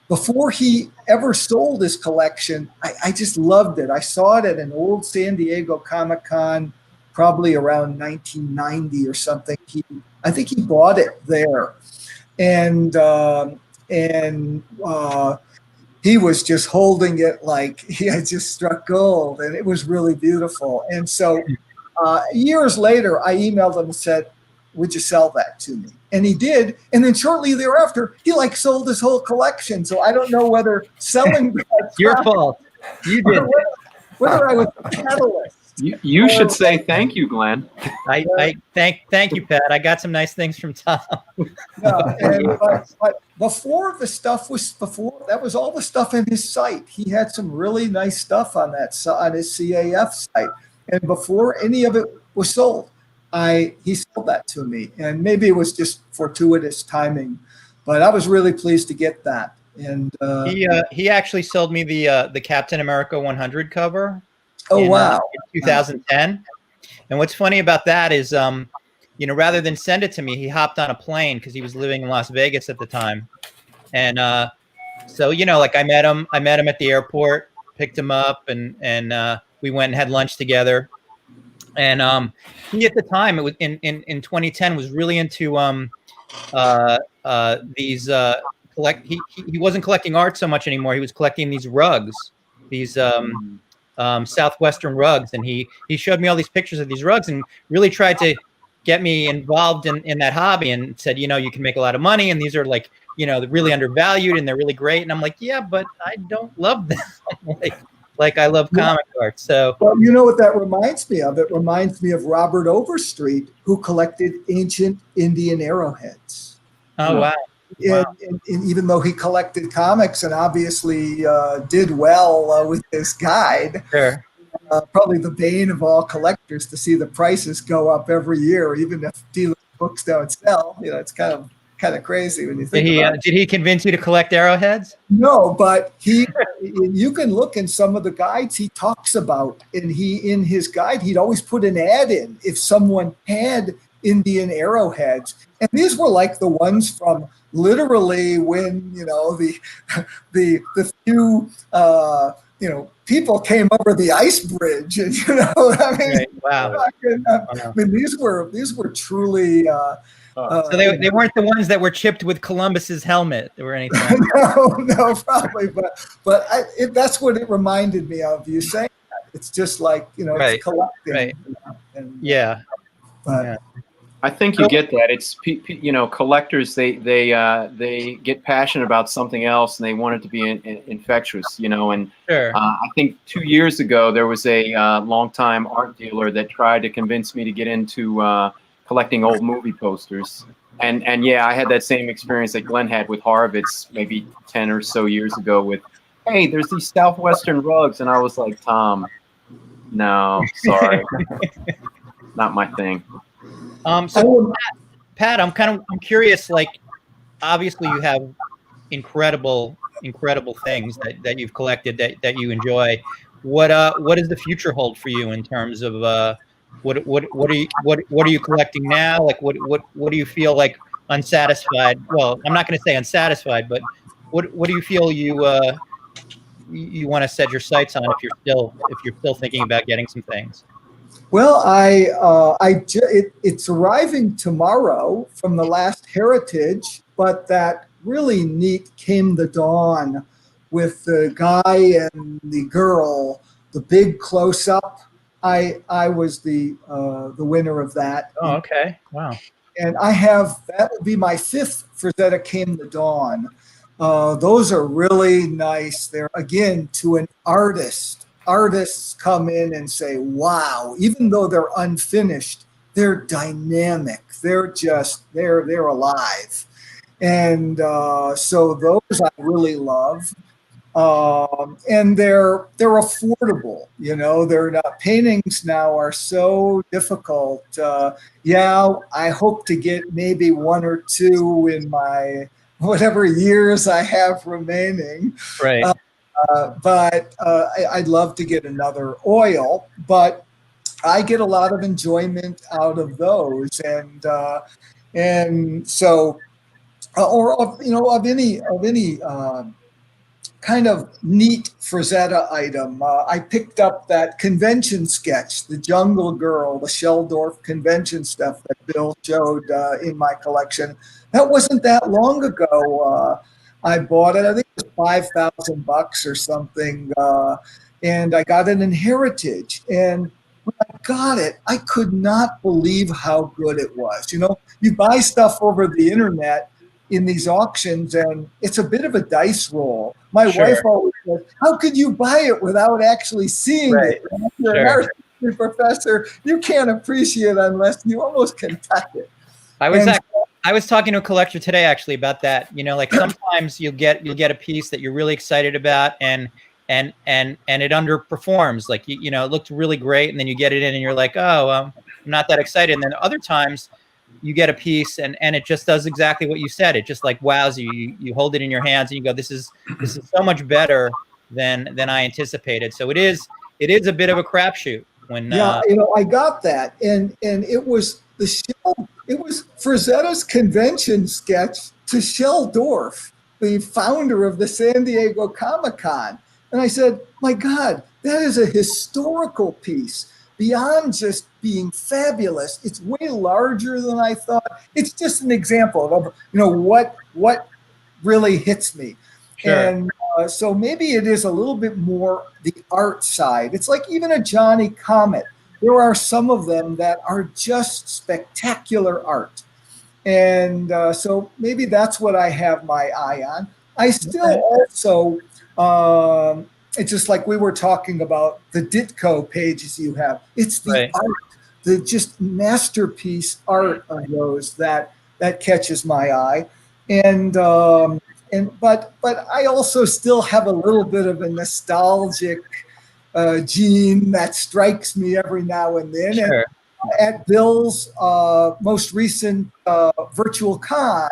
Before he ever sold his collection, I just loved it. I saw it at an old San Diego Comic-Con, probably around 1990 or something. I think he bought it there. And he was just holding it like he had just struck gold, and it was really beautiful. And so years later, I emailed him and said, would you sell that to me? And he did. And then shortly thereafter, he sold his whole collection. So I don't know whether selling your fault. You did. Whether I was a catalyst. You should say thank you, Glenn. I thank you, Pat. I got some nice things from Tom. But before that was all the stuff in his site. He had some really nice stuff on his CAF site. And before any of it was sold, he sold that to me. And maybe it was just fortuitous timing, but I was really pleased to get that. And he actually sold me the Captain America 100 cover. Oh, wow. In 2010. And what's funny about that is, rather than send it to me, he hopped on a plane because he was living in Las Vegas at the time. And so, I met him at the airport, picked him up, and we went and had lunch together. And he at the time, it was in 2010, was really into these he wasn't collecting art so much anymore. He was collecting these rugs, these southwestern rugs, and he showed me all these pictures of these rugs and really tried to get me involved in that hobby, and said, you know, you can make a lot of money, and these are like, you know, they're really undervalued and they're really great. And I'm like, yeah, but I don't love them like I love comic art. So, well, you know what that reminds me of? It reminds me of Robert Overstreet, who collected ancient Indian arrowheads. oh wow. And even though he collected comics and obviously did well with his guide, Sure. Probably the bane of all collectors to see the prices go up every year, even if dealer books don't sell. You know, it's kind of crazy when you think about it. Did he convince you to collect arrowheads? No, but you can look in some of the guides he talks about, and in his guide, he'd always put an ad in if someone had Indian arrowheads. And these were like the ones from literally when, you know, the few, you know, people came over the ice bridge, and, you know, I mean, Right. Wow. I mean, these were truly, So they weren't the ones that were chipped with Columbus's helmet or anything like that. no, probably, but that's what it reminded me of. You saying that. It's just like, you know, Right. it's collecting. Right. And, Yeah. but, Yeah. I think you get that. It's you know, collectors, they get passionate about something else and they want it to be infectious, you know. And Sure. I think 2 years ago there was a longtime art dealer that tried to convince me to get into collecting old movie posters. And yeah, I had that same experience that Glenn had with Harvitz maybe 10 or so years ago with, hey, there's these Southwestern rugs, and I was like, Tom, no, sorry, not my thing. So Pat, I'm curious, like, obviously you have incredible things that you've collected that you enjoy. What does the future hold for you in terms of what are you collecting now? Like, what do you feel like unsatisfied? Well, I'm not going to say unsatisfied, but what do you feel you want to set your sights on if you're still thinking about getting some things? well, it's arriving tomorrow from the last Heritage, but that really neat Came the Dawn with the guy and the girl, the big close up. I was the winner of that. Oh, okay. Wow. And that will be my 5th Frazetta Came the Dawn. Those are really nice. They're, again, to an artist. Artists come in and say, wow, even though they're unfinished, they're dynamic. They're alive. And so those I really love. And they're affordable, you know. They're not, paintings now are so difficult. Yeah, I hope to get maybe 1 or 2 in my whatever years I have remaining. Right. But I'd love to get another oil, but I get a lot of enjoyment out of those. And so, or of, you know, of any kind of neat Frazetta item. I picked up that convention sketch, the Jungle Girl, the Sheldorf convention stuff that Bill showed in my collection. That wasn't that long ago. I bought it. I think it was $5,000 or something, and I got it in Heritage. And when I got it, I could not believe how good it was. You know, you buy stuff over the internet in these auctions, and it's a bit of a dice roll. My wife always says, how could you buy it without actually seeing it? And if you're an art history professor, you can't appreciate it unless you almost can touch it. I was talking to a collector today actually about that. You know, like sometimes you'll get a piece that you're really excited about and it underperforms. Like, you know, it looked really great, and then you get it in and you're like, oh, I'm not that excited. And then other times you get a piece and it just does exactly what you said. It just like wows you. You hold it in your hands and you go, this is so much better than I anticipated. So it is a bit of a crapshoot when you know, I got that, and it was it was Frazetta's convention sketch to Sheldorf, the founder of the San Diego Comic-Con. And I said, my God, that is a historical piece beyond just being fabulous. It's way larger than I thought. It's just an example of, what really hits me. Sure. And so maybe it is a little bit more the art side. It's like even a Johnny Comet. There are some of them that are just spectacular art. And so maybe that's what I have my eye on. I still also, it's just like we were talking about the Ditko pages you have. It's the art, the just masterpiece art of those that catches my eye. But I also still have a little bit of a nostalgic gene that strikes me every now and then. Sure. And at Bill's most recent virtual con,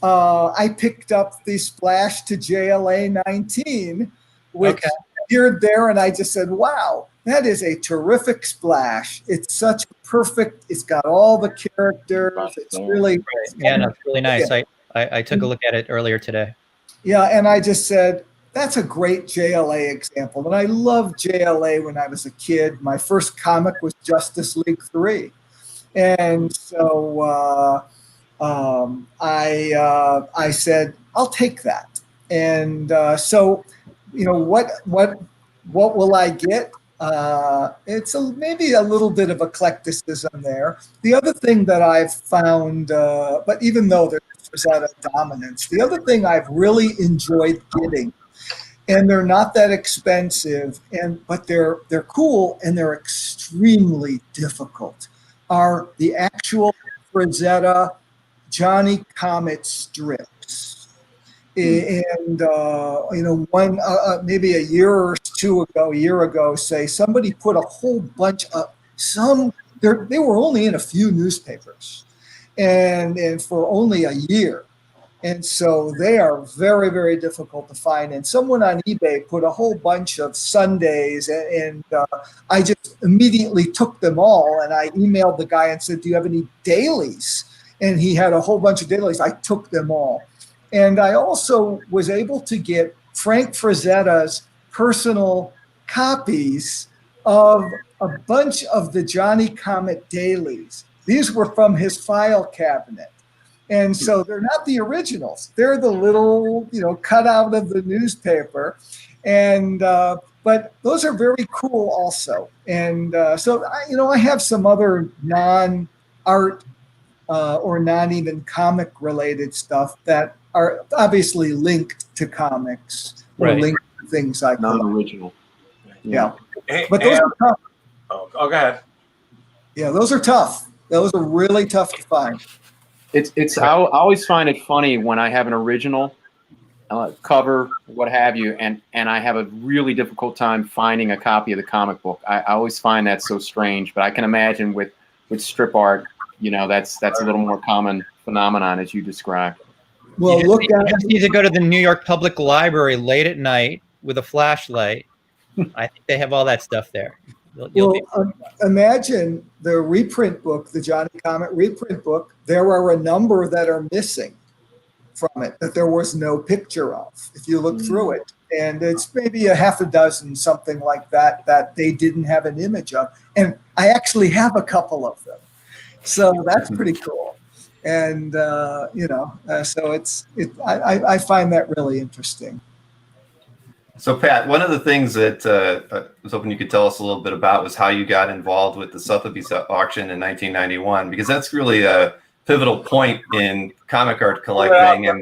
I picked up the Splash to JLA 19, which appeared there, and I just said, wow, that is a terrific splash. It's such perfect. It's got all the characters. It's really yeah, no, it's really nice. I took a look at it earlier today. Yeah, and I just said, that's a great JLA example. And I loved JLA when I was a kid. My first comic was Justice League 3. And so I said, I'll take that. And so, what will I get? It's maybe a little bit of eclecticism there. The other thing that I've found, but even though there's Frazetta dominance, the other thing I've really enjoyed getting, and they're not that expensive, but they're cool and they're extremely difficult, are the actual Frazetta Johnny Comet strips. And one maybe a year ago, say somebody put a whole bunch of they were only in a few newspapers, and for only a year. And so they are very, very difficult to find. And someone on eBay put a whole bunch of Sundays, and I just immediately took them all. And I emailed the guy and said, do you have any dailies? And he had a whole bunch of dailies. I took them all. And I also was able to get Frank Frazetta's personal copies of a bunch of the Johnny Comet dailies. These were from his file cabinet. And so they're not the originals. They're the little, cut out of the newspaper. And but those are very cool also. And so, I have some other non-art or not even comic related stuff that are obviously linked to comics or linked to things like non-original. Yeah. Hey, but those are tough. Oh, go ahead. Yeah, those are tough. Those are really tough to find. I always find it funny when I have an original cover, what have you, and I have a really difficult time finding a copy of the comic book. I always find that so strange, but I can imagine with strip art, that's a little more common phenomenon as you described. Well, you just need to go to the New York Public Library late at night with a flashlight. I think they have all that stuff there. Imagine the reprint book, the Johnny Comet reprint book. There are a number that are missing from it that there was no picture of, if you look through it. And it's maybe a half a dozen, something like that they didn't have an image of. And I actually have a couple of them. So that's pretty cool. And, so I find that really interesting. So, Pat, one of the things that I was hoping you could tell us a little bit about was how you got involved with the Sothebys Auction in 1991, because that's really a pivotal point in comic art collecting. I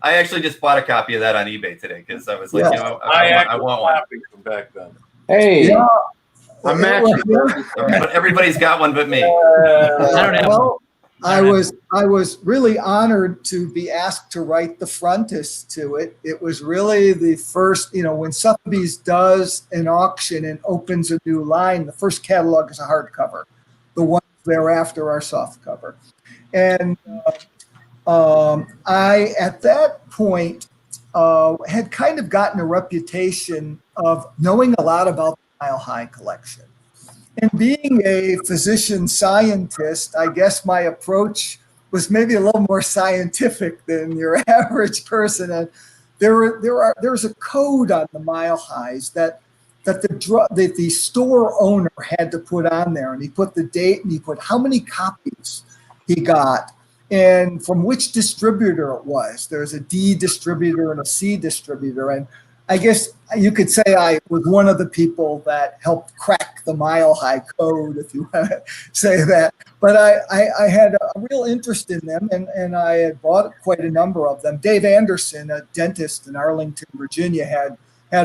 actually just bought a copy of that on eBay today because I was like, I want one. From back then. Hey, yeah. I'm matching. But everybody's got one but me. I don't know. Well, I was really honored to be asked to write the frontis to it. It was really the first, when Sotheby's does an auction and opens a new line, the first catalog is a hardcover. The ones thereafter are softcover. And I, at that point, had kind of gotten a reputation of knowing a lot about the Mile High collection. And being a physician scientist, I guess my approach was maybe a little more scientific than your average person. And there's a code on the Mile Highs that that the store owner had to put on there, and he put the date and he put how many copies he got and from which distributor it was. There's a D distributor and a C distributor, and I guess you could say I was one of the people that helped crack the Mile High code, if you want to say that. But I had a real interest in them, and I had bought quite a number of them. Dave Anderson, a dentist in Arlington, Virginia, had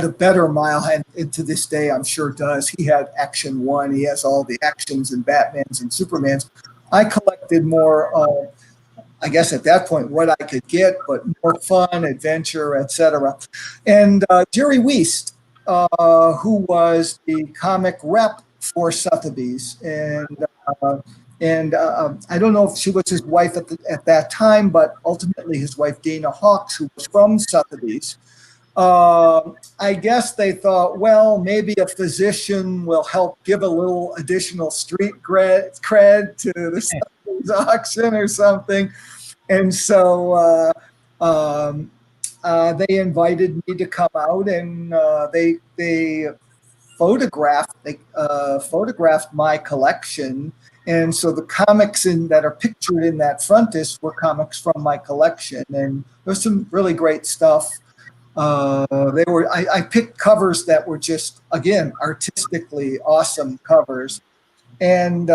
a better Mile High, and to this day I'm sure does. He had Action 1. He has all the Actions and Batmans and Supermans. I collected more I guess at that point what I could get, but more fun, adventure, etc. And Jerry Weist, who was the comic rep for Sothebys, and I don't know if she was his wife at that time, but ultimately his wife Dana Hawkes, who was from Sothebys. I guess they thought, well, maybe a physician will help give a little additional street cred to the Sothebys auction or something. And so they invited me to come out, and they photographed my collection. And so the comics that are pictured in that frontis were comics from my collection, and there's some really great stuff. I picked covers that were just, again, artistically awesome covers, and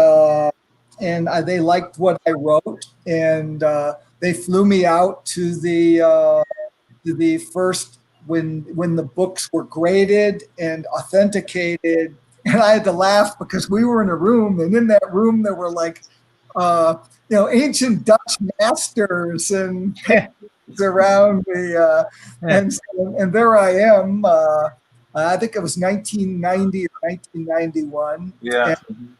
they liked what I wrote, and they flew me out to the first when the books were graded and authenticated, and I had to laugh because we were in a room, and in that room there were like ancient Dutch masters and around me, and there I am. I think it was 1990 or 1991. Yeah. And,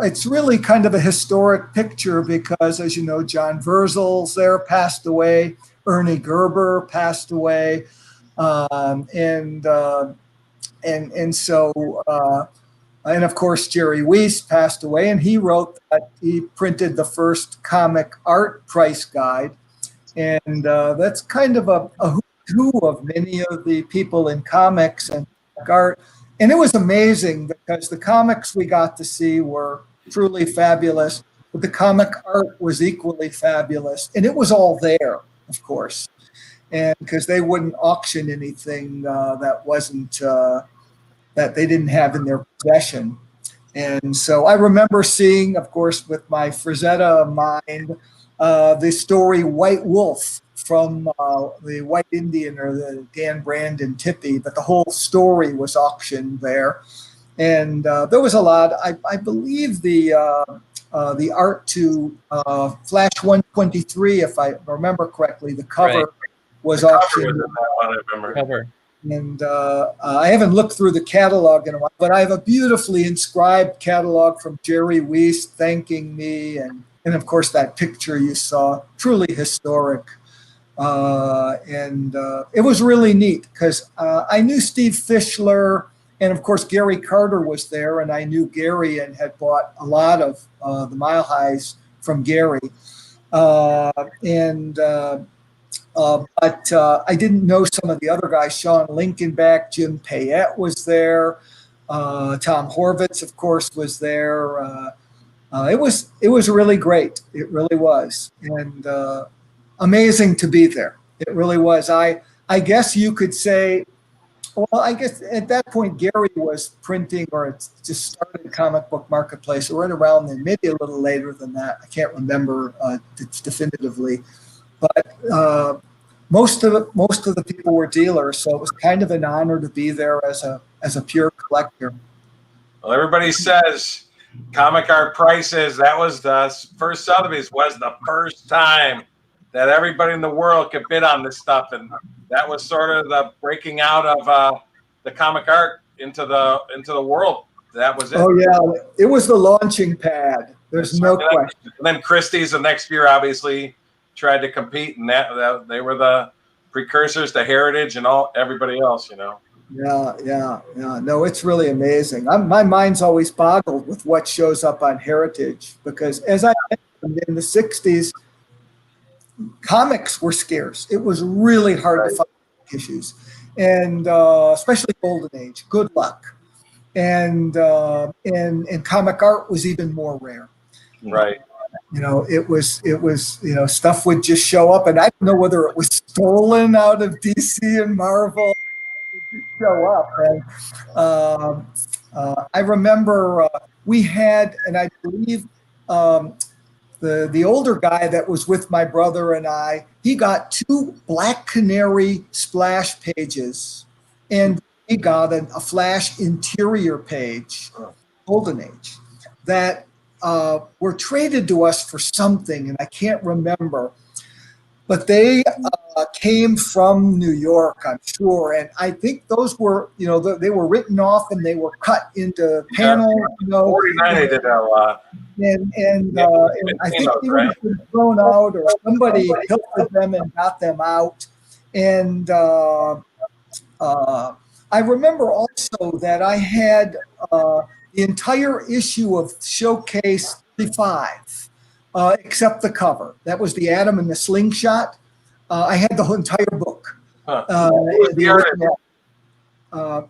it's really kind of a historic picture because, as you know, John Verzyl's there, passed away. Ernie Gerber passed away, and of course Jerry Weist passed away, and he wrote that he printed the first comic art price guide, and that's kind of a who's who of many of the people in comics and art. And it was amazing because the comics we got to see were truly fabulous, but the comic art was equally fabulous. And it was all there, of course, and because they wouldn't auction anything that wasn't, that they didn't have in their possession. And so I remember seeing, of course, with my Frazetta mind, the story White Wolf from the White Indian or the Dan Brandon Tippy, but the whole story was auctioned there. And there was a lot. I believe the art to Flash 123, if I remember correctly, the cover was auctioned. Cover. And I haven't looked through the catalog in a while, but I have a beautifully inscribed catalog from Jerry Weist thanking me, and of course that picture you saw, truly historic. And it was really neat because I knew Steve Fischler, and of course Gary Carter was there, and I knew Gary and had bought a lot of the Mile Highs from Gary. But I didn't know some of the other guys. Sean Lincolnback, Jim Payette was there. Tom Horvitz, of course, was there. It was really great. It really was. And amazing to be there. It really was. I guess you could say, well, I guess at that point Gary was printing, or it just started Comic Book Marketplace, or right around then, maybe a little later than that. I can't remember definitively, but most of the people were dealers, so it was kind of an honor to be there as a pure collector. Well, everybody says comic art prices. That was the first Sotheby's was the first time that everybody in the world could bid on this stuff, and that was sort of the breaking out of the comic art into the world. That was it. Oh yeah, it was the launching pad. There's no question. And then Christie's the next year obviously tried to compete, and that they were the precursors to Heritage and everybody else, you know. Yeah. No, it's really amazing. My mind's always boggled with what shows up on Heritage because, as I mentioned, in the '60s, comics were scarce. It was really hard to find issues, and especially Golden Age. Good luck. and comic art was even more rare. Right. It was stuff would just show up, and I don't know whether it was stolen out of DC and Marvel. It would just show up, and I remember we had, and I believe the older guy that was with my brother and I, he got 2 Black Canary splash pages, and he got a Flash interior page, Golden Age, that were traded to us for something, and I can't remember. But they came from New York, I'm sure, and I think those were, they were written off and they were cut into panels. 49 they did that a lot. And I think they would have been thrown out, or somebody pilfered them and got them out. And I remember also that I had the entire issue of Showcase 35, except the cover. That was the Atom and the Slingshot. I had the whole entire book. The original.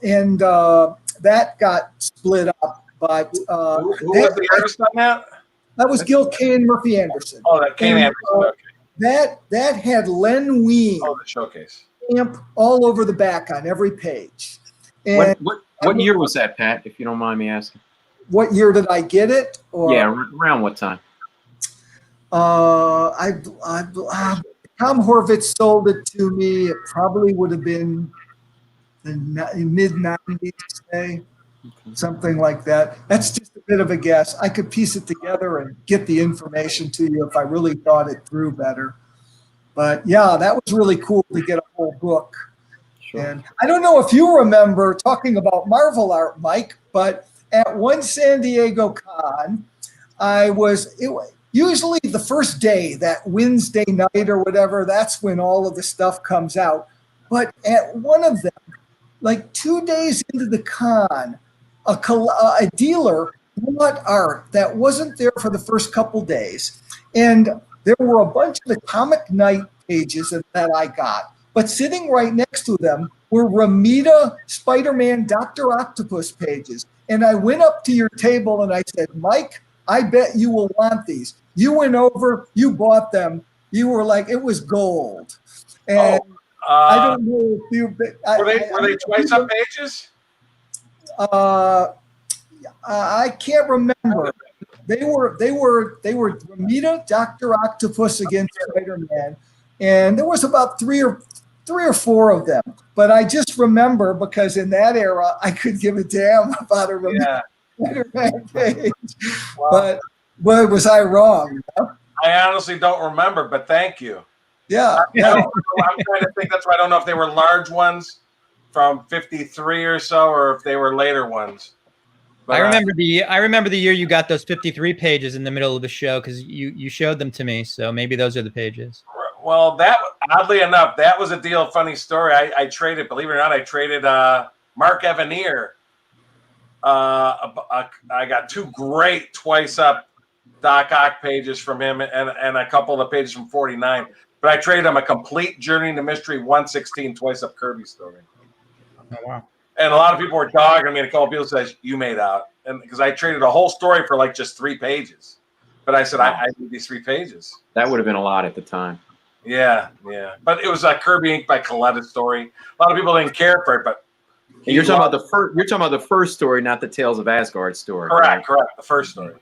And that got split up. But who was the artist on that? That was Gil Kane, Murphy Anderson. Oh, that Kane Anderson. Okay. That had Len Wein the Showcase stamp all over the back on every page. And what year was that, Pat? If you don't mind me asking. What year did I get it? Or, yeah, around what time? Tom Horvitz sold it to me. It probably would have been the mid-90s, say, something like that. That's just a bit of a guess. I could piece it together and get the information to you if I really thought it through better. But yeah, that was really cool to get a whole book. Sure. And I don't know if you remember talking about Marvel art, Mike, but at one San Diego con, usually the first day, that Wednesday night or whatever, that's when all of the stuff comes out. But at one of them, like 2 days into the con, a dealer bought art that wasn't there for the first couple days. And there were a bunch of the Comic Night pages that I got. But sitting right next to them were Romita Spider-Man Dr. Octopus pages. And I went up to your table and I said, Mike, I bet you will want these. You went over, you bought them. You were like, it was gold. And I don't know if you... Were they twice up pages? I can't remember. They were Romita, Dr. Octopus against Spider-Man, and there was about three or four of them. But I just remember because in that era I could give a damn about a Romita Spider-Man page. Wow. But was I wrong? I honestly don't remember, but thank you. Yeah. I'm trying to think. That's why I don't know if they were large ones from 53 or so, or if they were later ones. But, I remember the year you got those 53 pages in the middle of the show because you showed them to me. So maybe those are the pages. Well, that oddly enough, that was a deal. Funny story. I traded, believe it or not, Mark Evanier. I got 2 great twice up Doc Ock pages from him and a couple of pages from 49. But I traded him a complete Journey into Mystery 116 twice up Kirby story. Oh wow. And a lot of people were dogging me, and a couple of people said, you made out. And because I traded a whole story for like just 3 pages. But I said, I need these 3 pages. That would have been a lot at the time. Yeah. But it was a Kirby Inc. by Coletta story. A lot of people didn't care for it, but you're talking about the first story, not the Tales of Asgard story. Correct. The first story.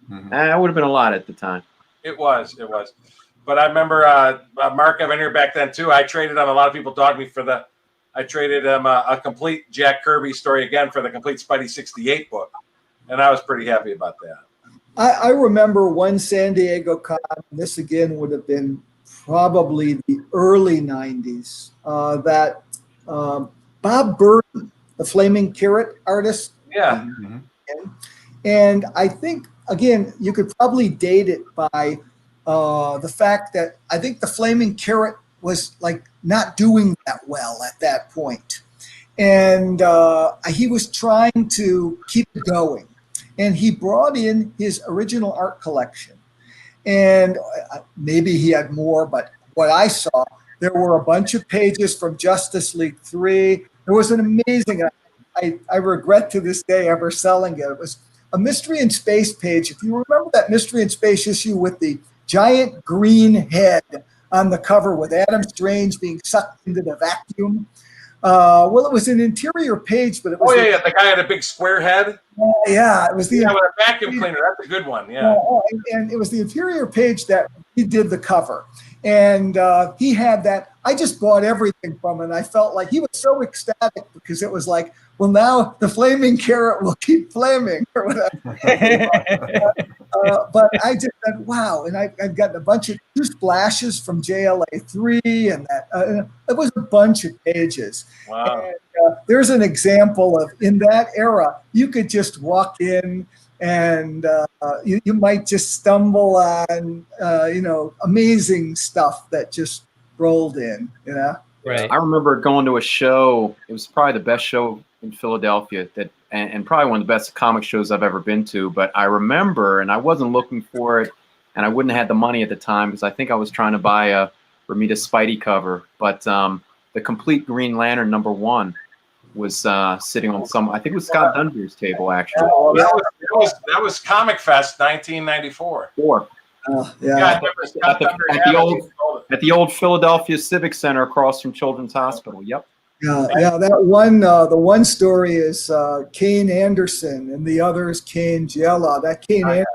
Mm-hmm. That would have been a lot at the time. It was. But I remember Mark Evanier back then too. I traded him. A lot of people dogged me for I traded him a complete Jack Kirby story again for the complete Spidey 68 book. And I was pretty happy about that. I remember one San Diego con, this again would have been probably the early 90s, that Bob Burton, the Flaming Carrot artist. Yeah. Mm-hmm. And I think, again, you could probably date it by the fact that I think the Flaming Carrot was like not doing that well at that point. And he was trying to keep it going. And he brought in his original art collection. And maybe he had more, but what I saw, there were a bunch of pages from Justice League 3. There was an amazing, I regret to this day ever selling it. It was a Mystery in Space page. If you remember that Mystery in Space issue with the giant green head on the cover with Adam Strange being sucked into the vacuum. Well, it was an interior page, but it was. Oh yeah, the guy had a big square head. Yeah, it was the with a vacuum cleaner. That's a good one. Yeah. And it was the interior page that he did the cover, and he had that. I just bought everything from him. And I felt like he was so ecstatic because it was like, well, now the flaming carrot will keep flaming or whatever. But I just said, wow. And I've gotten a bunch of 2 splashes from JLA3 and that. It was a bunch of pages. Wow. And, there's an example of, in that era, you could just walk in and you might just stumble on, amazing stuff that just rolled in, Right. I remember going to a show. It was probably the best show in Philadelphia and probably one of the best comic shows I've ever been to. But I remember, and I wasn't looking for it, and I wouldn't have had the money at the time because I think I was trying to buy a Romita Spidey cover. But the complete Green Lantern #1 was sitting on I think it was Scott Dunbar's table, actually. Oh, that was Comic Fest 1994. Yeah. At the old Philadelphia Civic Center across from Children's Hospital. Yep. Yeah. That one, the one story is Kane Anderson, and the other is Kane Giella. That Kane Anderson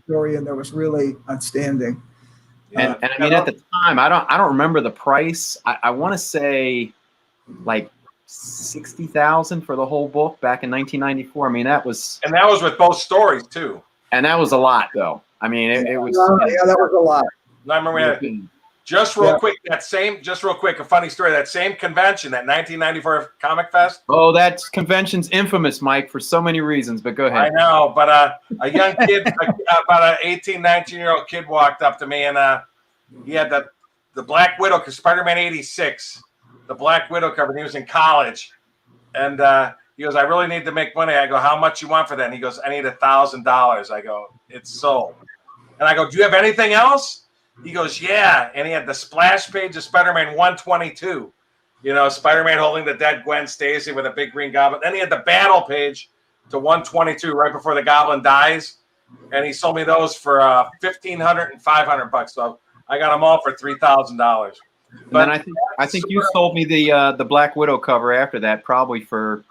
story, and there was really outstanding. And I mean, at the time, I don't remember the price. I want to say like $60,000 for the whole book back in 1994. I mean, that was with both stories too. And that was a lot, though. I mean, it was. Yeah, that was a lot. I remember we had just real quick, a funny story. That same convention, that 1994 Comic Fest. Oh, that convention's infamous, Mike, for so many reasons. But go ahead. I know, but a young kid, about an 18, 19-year-old kid, walked up to me, and he had the Black Widow, SpiderMan 86, the Black Widow cover. And he was in college, and he goes, "I really need to make money." I go, "How much you want for that?" And he goes, "I need $1,000." I go, "It's sold." And I go, "Do you have anything else?" He goes, "Yeah." And he had the splash page of Spider-Man 122. Spider-Man holding the dead Gwen Stacy with a big green goblin. Then he had the battle page to 122 right before the goblin dies. And he sold me those for $1,500 and $500. So I got them all for $3,000. But I think you sold me the Black Widow cover after that, probably for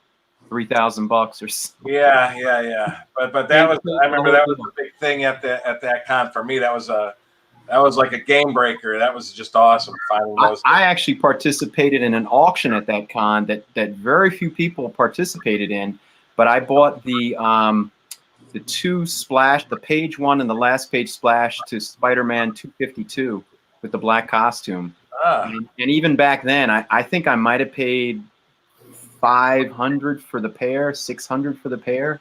$3,000 or something. Yeah. But that was, I remember that was a big thing at that con for me. That was like a game breaker. That was just awesome finding those. I actually participated in an auction at that con that very few people participated in, but I bought the 2 splash, the page 1 and the last page splash to Spider-Man 252 with the black costume. And even back then, I think I might have paid $500 for the pair, $600 for the pair,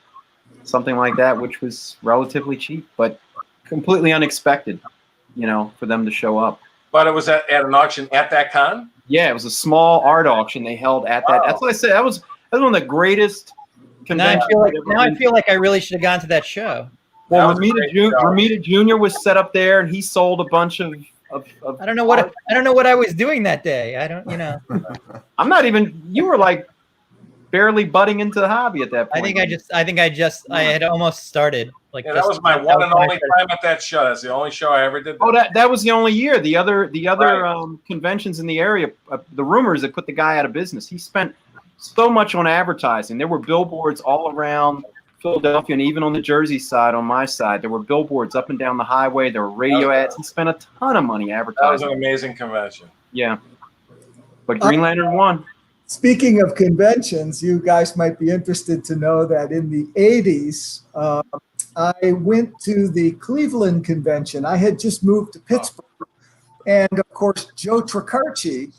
something like that, which was relatively cheap, but completely unexpected, for them to show up. But it was at an auction at that con? Yeah, it was a small art auction they held at that. That's what I said. That was one of the greatest conventions. Now I feel like I really should have gone to that show. Well, Romita Jr. was set up there, and he sold a bunch of I don't know what I was doing that day. I don't, I'm not even. You were like barely butting into the hobby at that point. I had almost started. That was my one and only time at that show. That's the only show I ever did. Oh, that was the only year. The other conventions in the area, the rumors that put the guy out of business. He spent so much on advertising. There were billboards all around Philadelphia, and even on the Jersey side, on my side, there were billboards up and down the highway. There were radio ads. He spent a ton of money advertising. That was an amazing convention. Yeah, but Green Lantern won. Speaking of conventions, you guys might be interested to know that in the 80s, I went to the Cleveland convention. I had just moved to Pittsburgh. And, of course, Joe Tricarici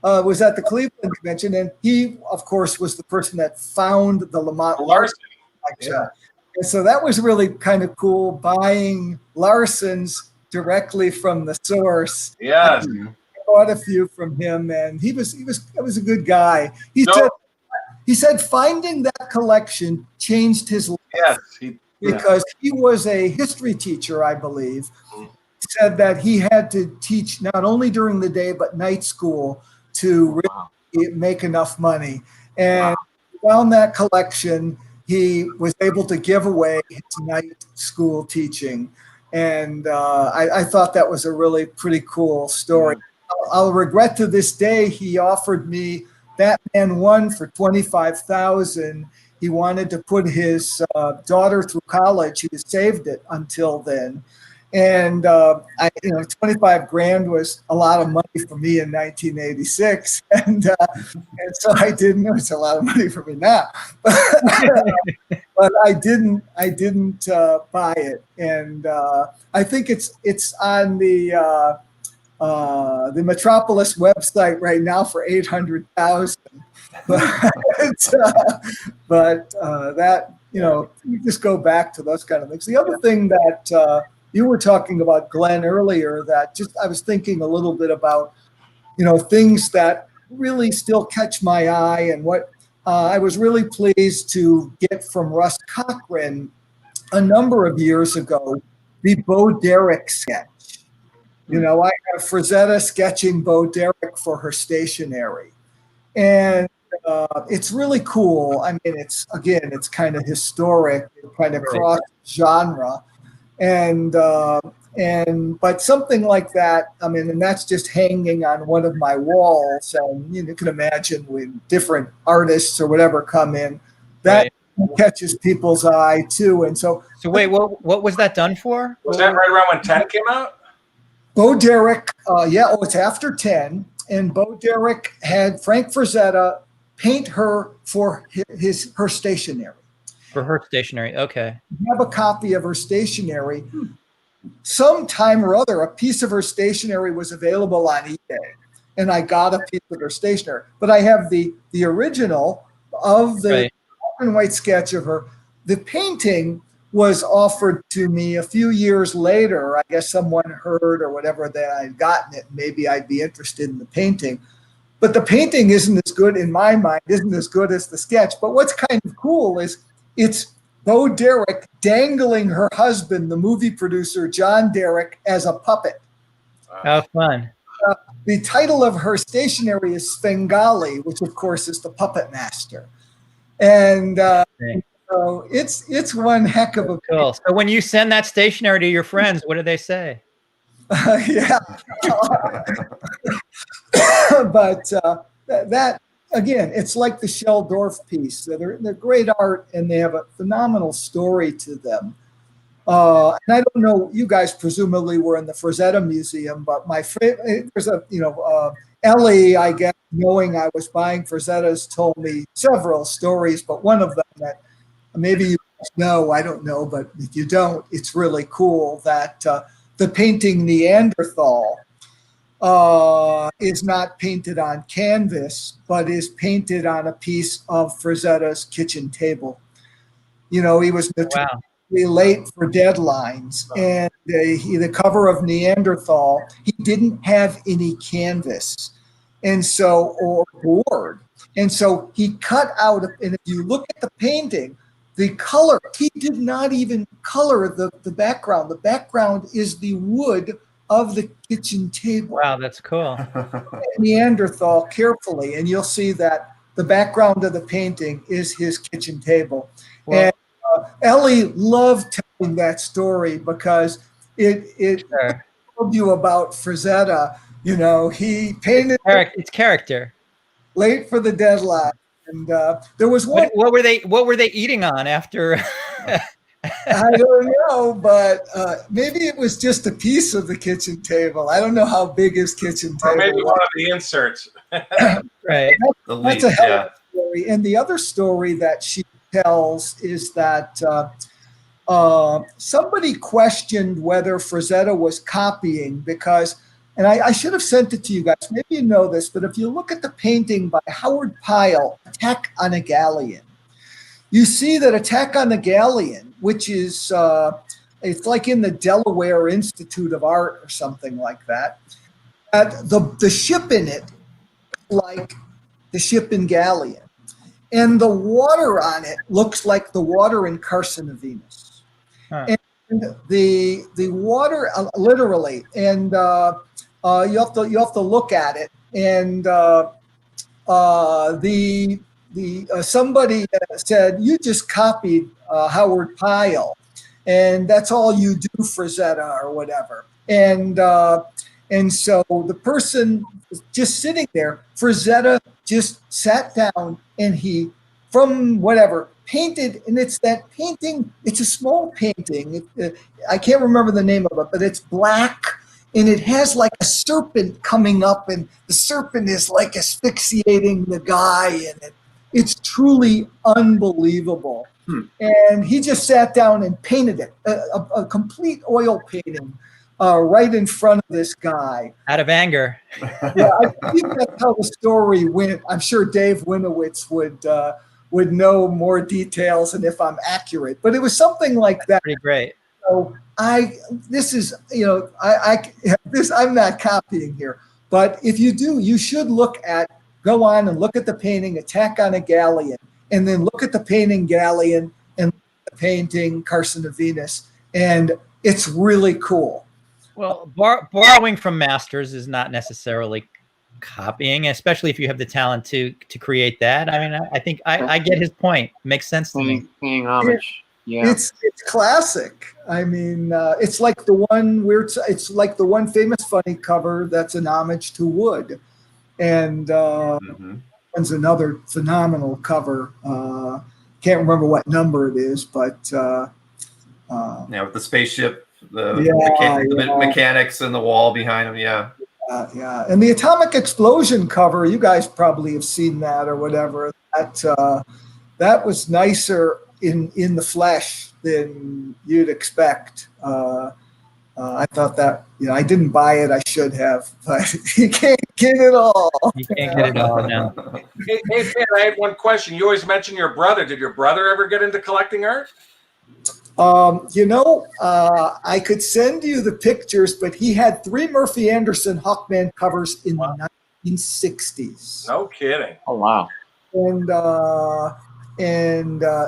was at the Cleveland convention. And he, of course, was the person that found the Lamont Larson collection. And so that was really kind of cool, buying Larson's directly from the source. Yes. Bought a few from him, and he was a good guy. He said finding that collection changed his life. Yes, because he was a history teacher, I believe. He said that he had to teach not only during the day but night school to really make enough money. And found that collection. He was able to give away his night school teaching. And I thought that was a really pretty cool story. I'll regret to this day, he offered me Batman 1 for $25,000. He wanted to put his daughter through college. He had saved it until then. And 25 grand was a lot of money for me in 1986, and so I didn't. It's a lot of money for me now, but I didn't buy it, and I think it's on the Metropolis website right now for $800,000. But that you just go back to those kind of things. The other thing that you were talking about, Glenn, earlier, that just I was thinking a little bit about, things that really still catch my eye, and what I was really pleased to get from Russ Cochran a number of years ago, the Bo Derek sketch. I have Frazetta sketching Bo Derek for her stationery, and it's really cool. I mean, it's kind of historic, kind of cross genre. And but something like that, I mean, and that's just hanging on one of my walls, and you can imagine when different artists or whatever come in, that catches people's eye too. And so wait, what was that done for? Was that right around when 10 came out? Bo Derek, it's after 10, and Bo Derek had Frank Frazetta paint her for her stationery. For her stationery, okay. I have a copy of her stationery. Sometime or other, a piece of her stationery was available on eBay, and I got a piece of her stationery. But I have the original of the black and white sketch of her. The painting was offered to me a few years later. I guess someone heard or whatever that I'd gotten it. Maybe I'd be interested in the painting. But the painting isn't as good, in my mind, isn't as good as the sketch. But what's kind of cool is it's Bo Derek dangling her husband, the movie producer, John Derek, as a puppet. How fun. The title of her stationery is Svengali, which, of course, is the puppet master. And so it's one heck of a... Cool. So when you send that stationery to your friends, what do they say? Yeah. But that... Again, it's like the Sheldorf piece. They're great art, and they have a phenomenal story to them. And I don't know, you guys presumably were in the Frazetta Museum, but my favorite, there's Ellie, I guess, knowing I was buying Frazettas, told me several stories, but one of them that maybe you know, I don't know, but if you don't, it's really cool that the painting Neanderthal is not painted on canvas, but is painted on a piece of Frazetta's kitchen table. He was notoriously late for deadlines, and the cover of Neanderthal, he didn't have any canvas, or board, and so he cut out. And if you look at the painting, the color, he did not even color the background. The background is the wood of the kitchen table. Wow, that's cool. Neanderthal carefully, and you'll see that the background of the painting is his kitchen table. Wow. And Ellie loved telling that story because it told you about Frazetta. He painted it's character. Late for the deadline, and there was one. What were they eating on after? I don't know, but maybe it was just a piece of the kitchen table. I don't know how big his kitchen table was. Or maybe one of the inserts. Right. That's a hell of a story. And the other story that she tells is that somebody questioned whether Frazetta was copying because, and I should have sent it to you guys. Maybe you know this, but if you look at the painting by Howard Pyle, Attack on a Galleon, you see that Attack on the Galleon, which is, it's like in the Delaware Institute of Art or something like that, the ship in it, like the ship in Galleon. And the water on it looks like the water in Carson of Venus. Huh. And the water, literally, and you have to look at it. And the somebody said, you just copied Howard Pyle, and that's all you do, Frazetta or whatever. And so the person was just sitting there, Frazetta just sat down and he, from whatever, painted, and it's that painting, it's a small painting. I can't remember the name of it, but it's black, and it has like a serpent coming up, and the serpent is like asphyxiating the guy, and it's truly unbelievable. And he just sat down and painted it, a complete oil painting right in front of this guy. Out of anger. Yeah, I think that's how the story went. I'm sure Dave Winowitz would know more details and if I'm accurate, but it was something like that. Pretty great. So I'm not copying here, but if you do, you should go on and look at the painting Attack on a Galleon, and then look at the painting Galleon and the painting Carson of Venus, and it's really cool. Well, borrowing from masters is not necessarily copying, especially if you have the talent to create that. I mean, I think I get his point. It makes sense to me. Paying homage. Yeah, it's classic. I mean, it's like the one famous funny cover that's an homage to Wood, and one's another phenomenal cover. Can't remember what number it is, but with the spaceship, the mechanics and the wall behind them. Yeah. And the Atomic Explosion cover, you guys probably have seen that or whatever. That was nicer in the flesh than you'd expect. I thought that, I didn't buy it. I should have, but you can't get it all. You can't get it all now. Hey, Pat, I had one question. You always mention your brother. Did your brother ever get into collecting art? I could send you the pictures, but he had 3 Murphy Anderson Hawkman covers in the 1960s. No kidding. Oh wow.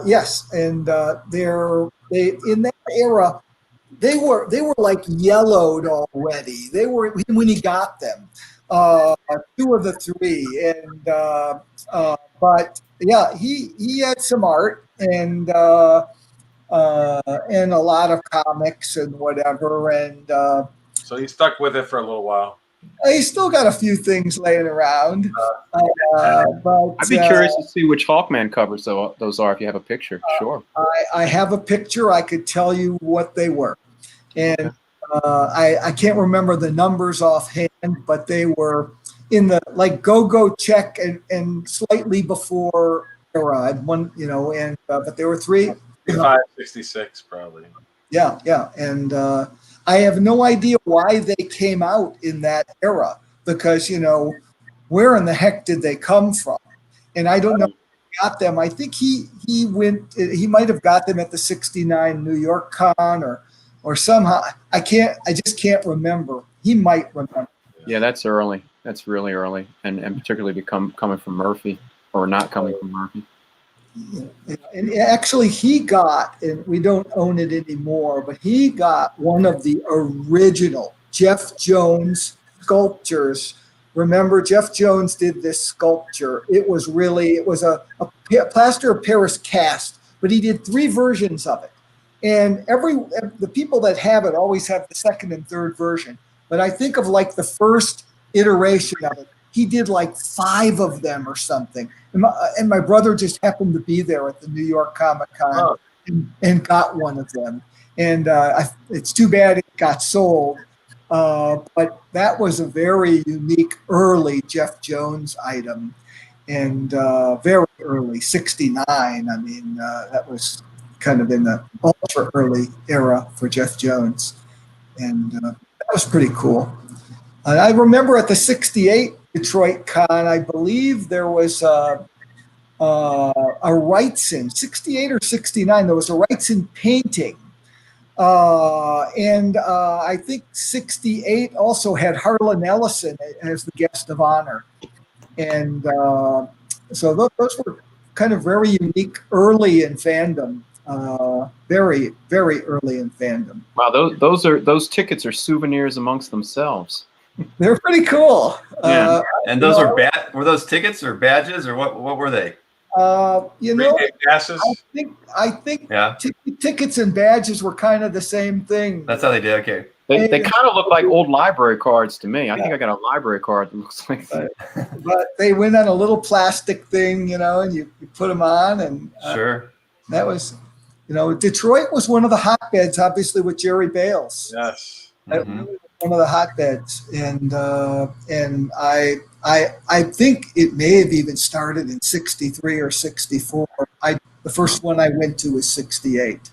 Yes, and they in that era, they were like yellowed already. They were when he got them, 2 of the 3, and but yeah, he had some art and a lot of comics and whatever, and so he stuck with it for a little while. He's still got a few things laying around. But I'd be curious to see which Hawkman covers those are if you have a picture. Sure. I have a picture. I could tell you what they were. And I can't remember the numbers offhand, but they were in the like Go Check and slightly before era. I'd one, but there were 3. 566 probably. Yeah. And I have no idea why they came out in that era because, where in the heck did they come from? And I don't know if he got them. I think he might have got them at the 69 New York Con or somehow. I just can't remember. He might remember. Yeah, that's early. That's really early. And particularly coming from Murphy or not coming from Murphy. And actually he got, and we don't own it anymore, but he got one of the original Jeff Jones sculptures. Remember, Jeff Jones did this sculpture. It was a plaster of Paris cast, but he did 3 versions of it. And the people that have it always have the second and third version. But I think of like the first iteration of it, he did like 5 of them or something. And my brother just happened to be there at the New York Comic Con and got one of them. And it's too bad it got sold. But that was a very unique early Jeff Jones item. And very early, 69. I mean, that was kind of in the ultra early era for Jeff Jones. And that was pretty cool. I remember at the 68 Detroit Con, I believe there was a Wrightson, 68 or 69, there was a Wrightson painting. And I think 68 also had Harlan Ellison as the guest of honor. And so those were kind of very unique early in fandom. Very, very early in fandom. Wow, those tickets are souvenirs amongst themselves. They're pretty cool. Yeah. And those were those tickets or badges or what were they? You know, Prepaid passes. I think Yeah, tickets and badges were kind of the same thing. that's how they did. Okay. They kind of look like old library cards to me. I think I got a library card that looks like that. But they went on a little plastic thing, you know, and you put them on, and Sure. that was, you know, Detroit was one of the hotbeds, obviously, with Jerry Bales. Yes. That really was one of the hotbeds, and I think it may have even started in '63 or '64. The first one I went to was '68.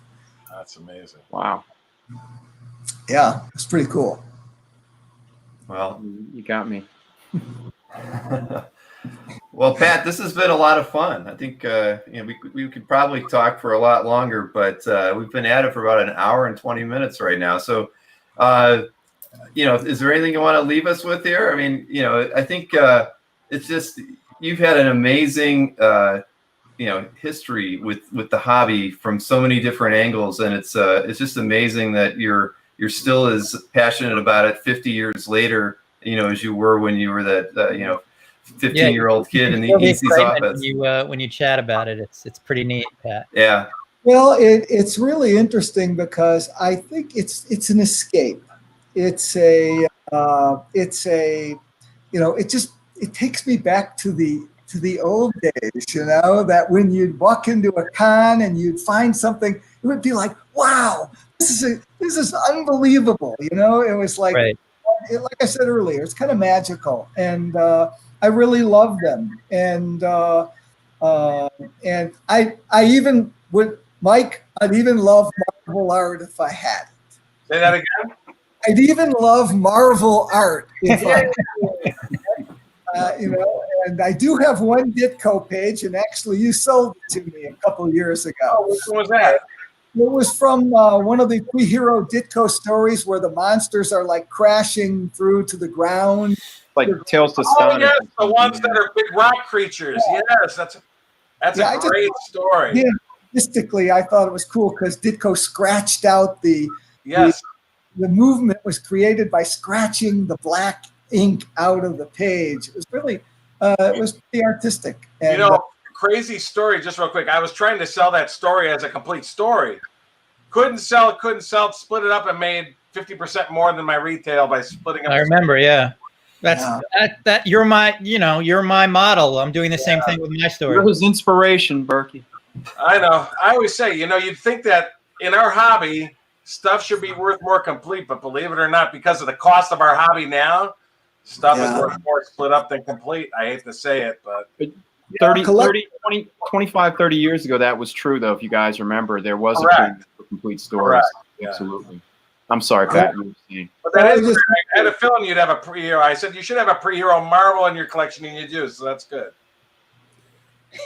That's amazing. Wow. Yeah, it's pretty cool. Well, You got me. well, Pat, this has been a lot of fun. I think we could probably talk for a lot longer, but we've been at it for about an hour and 20 minutes right now. So, is there anything you want to leave us with here? I mean, I think it's just you've had an amazing history with the hobby from so many different angles, and it's just amazing that you're still as passionate about it 50 years later, as you were when you were that 15-year-old kid in the EC's office. When you chat about it, it's pretty neat, Pat. Yeah. Well, it's really interesting because I think it's an escape. It takes me back to the old days, that when you'd walk into a con and you'd find something, it would be like, wow, this is unbelievable. It was like, right. Like I said earlier, it's kind of magical, and I really love them. And I even would, Mike, I'd even love Marvel art if I had it. Say that again. I'd even love Marvel art if I had it. And I do have one Ditko page, and actually you sold it to me a couple years ago. Oh, which one was that? It was from one of the PreHero Ditko stories where the monsters are like crashing through to the ground. Like Tales to Oh, Stun. yes, the ones that are big rock creatures. Yes, that's a great story. Yeah, artistically, I thought it was cool because Ditko scratched out the movement was created by scratching the black ink out of the page. It was really, it was pretty artistic. And, crazy story, just real quick. I was trying to sell that story as a complete story. Couldn't sell it, split it up and made 50% more than my retail by splitting up. I remember, yeah. That you're my model. I'm doing the same thing with my story. You're his inspiration, Berkey. I know. I always say, you'd think that in our hobby, stuff should be worth more complete, but believe it or not, because of the cost of our hobby now, stuff is worth more split up than complete. I hate to say it, but 25, 30 years ago, that was true, though. If you guys remember, there was a complete story. Absolutely. I'm sorry, Pat. But that is, I had a feeling you'd have a PreHero. I said you should have a PreHero Marvel in your collection, and you do, so that's good.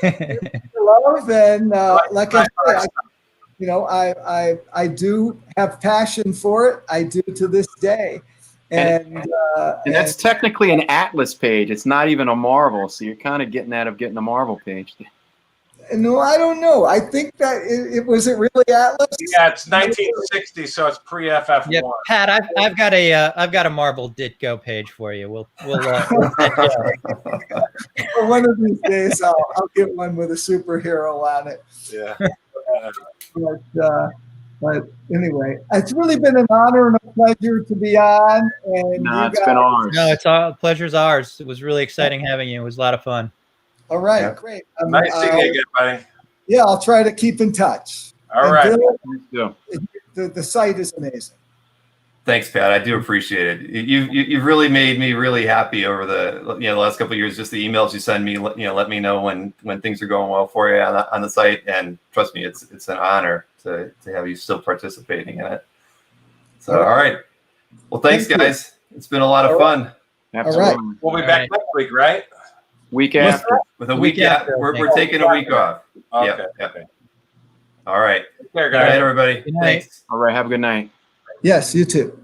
Love, and like I said, I do have passion for it. I do to this day. And that's technically an Atlas page. It's not even a Marvel, so you're kind of getting a Marvel page. No, I don't know. I think that it was it really Atlas. Yeah, it's 1960, so it's pre-FF1. Yeah, Pat, I've got a Marvel Ditko page for you. We'll one of these days I'll get one with a superhero on it. Yeah. But anyway, it's really been an honor and a pleasure to be on. And it's been ours. No, pleasure's ours. It was really exciting having you. It was a lot of fun. All right, great. Nice seeing you again, buddy. Yeah, I'll try to keep in touch. All right. Bill, the site is amazing. Thanks, Pat. I do appreciate it. You've really made me really happy over the last couple of years. Just the emails you send me, let me know when things are going well for you on the site. And trust me, it's an honor to have you still participating in it. So, all right. Well, thanks, guys. It's been a lot of fun. Absolutely. All right. We'll be back next week, right? Week after. With a week after. We're taking a week off. Okay. Yep. All right. Take care, Good night, guys. everybody. Good night. Thanks. All right. Have a good night. Yes, you too.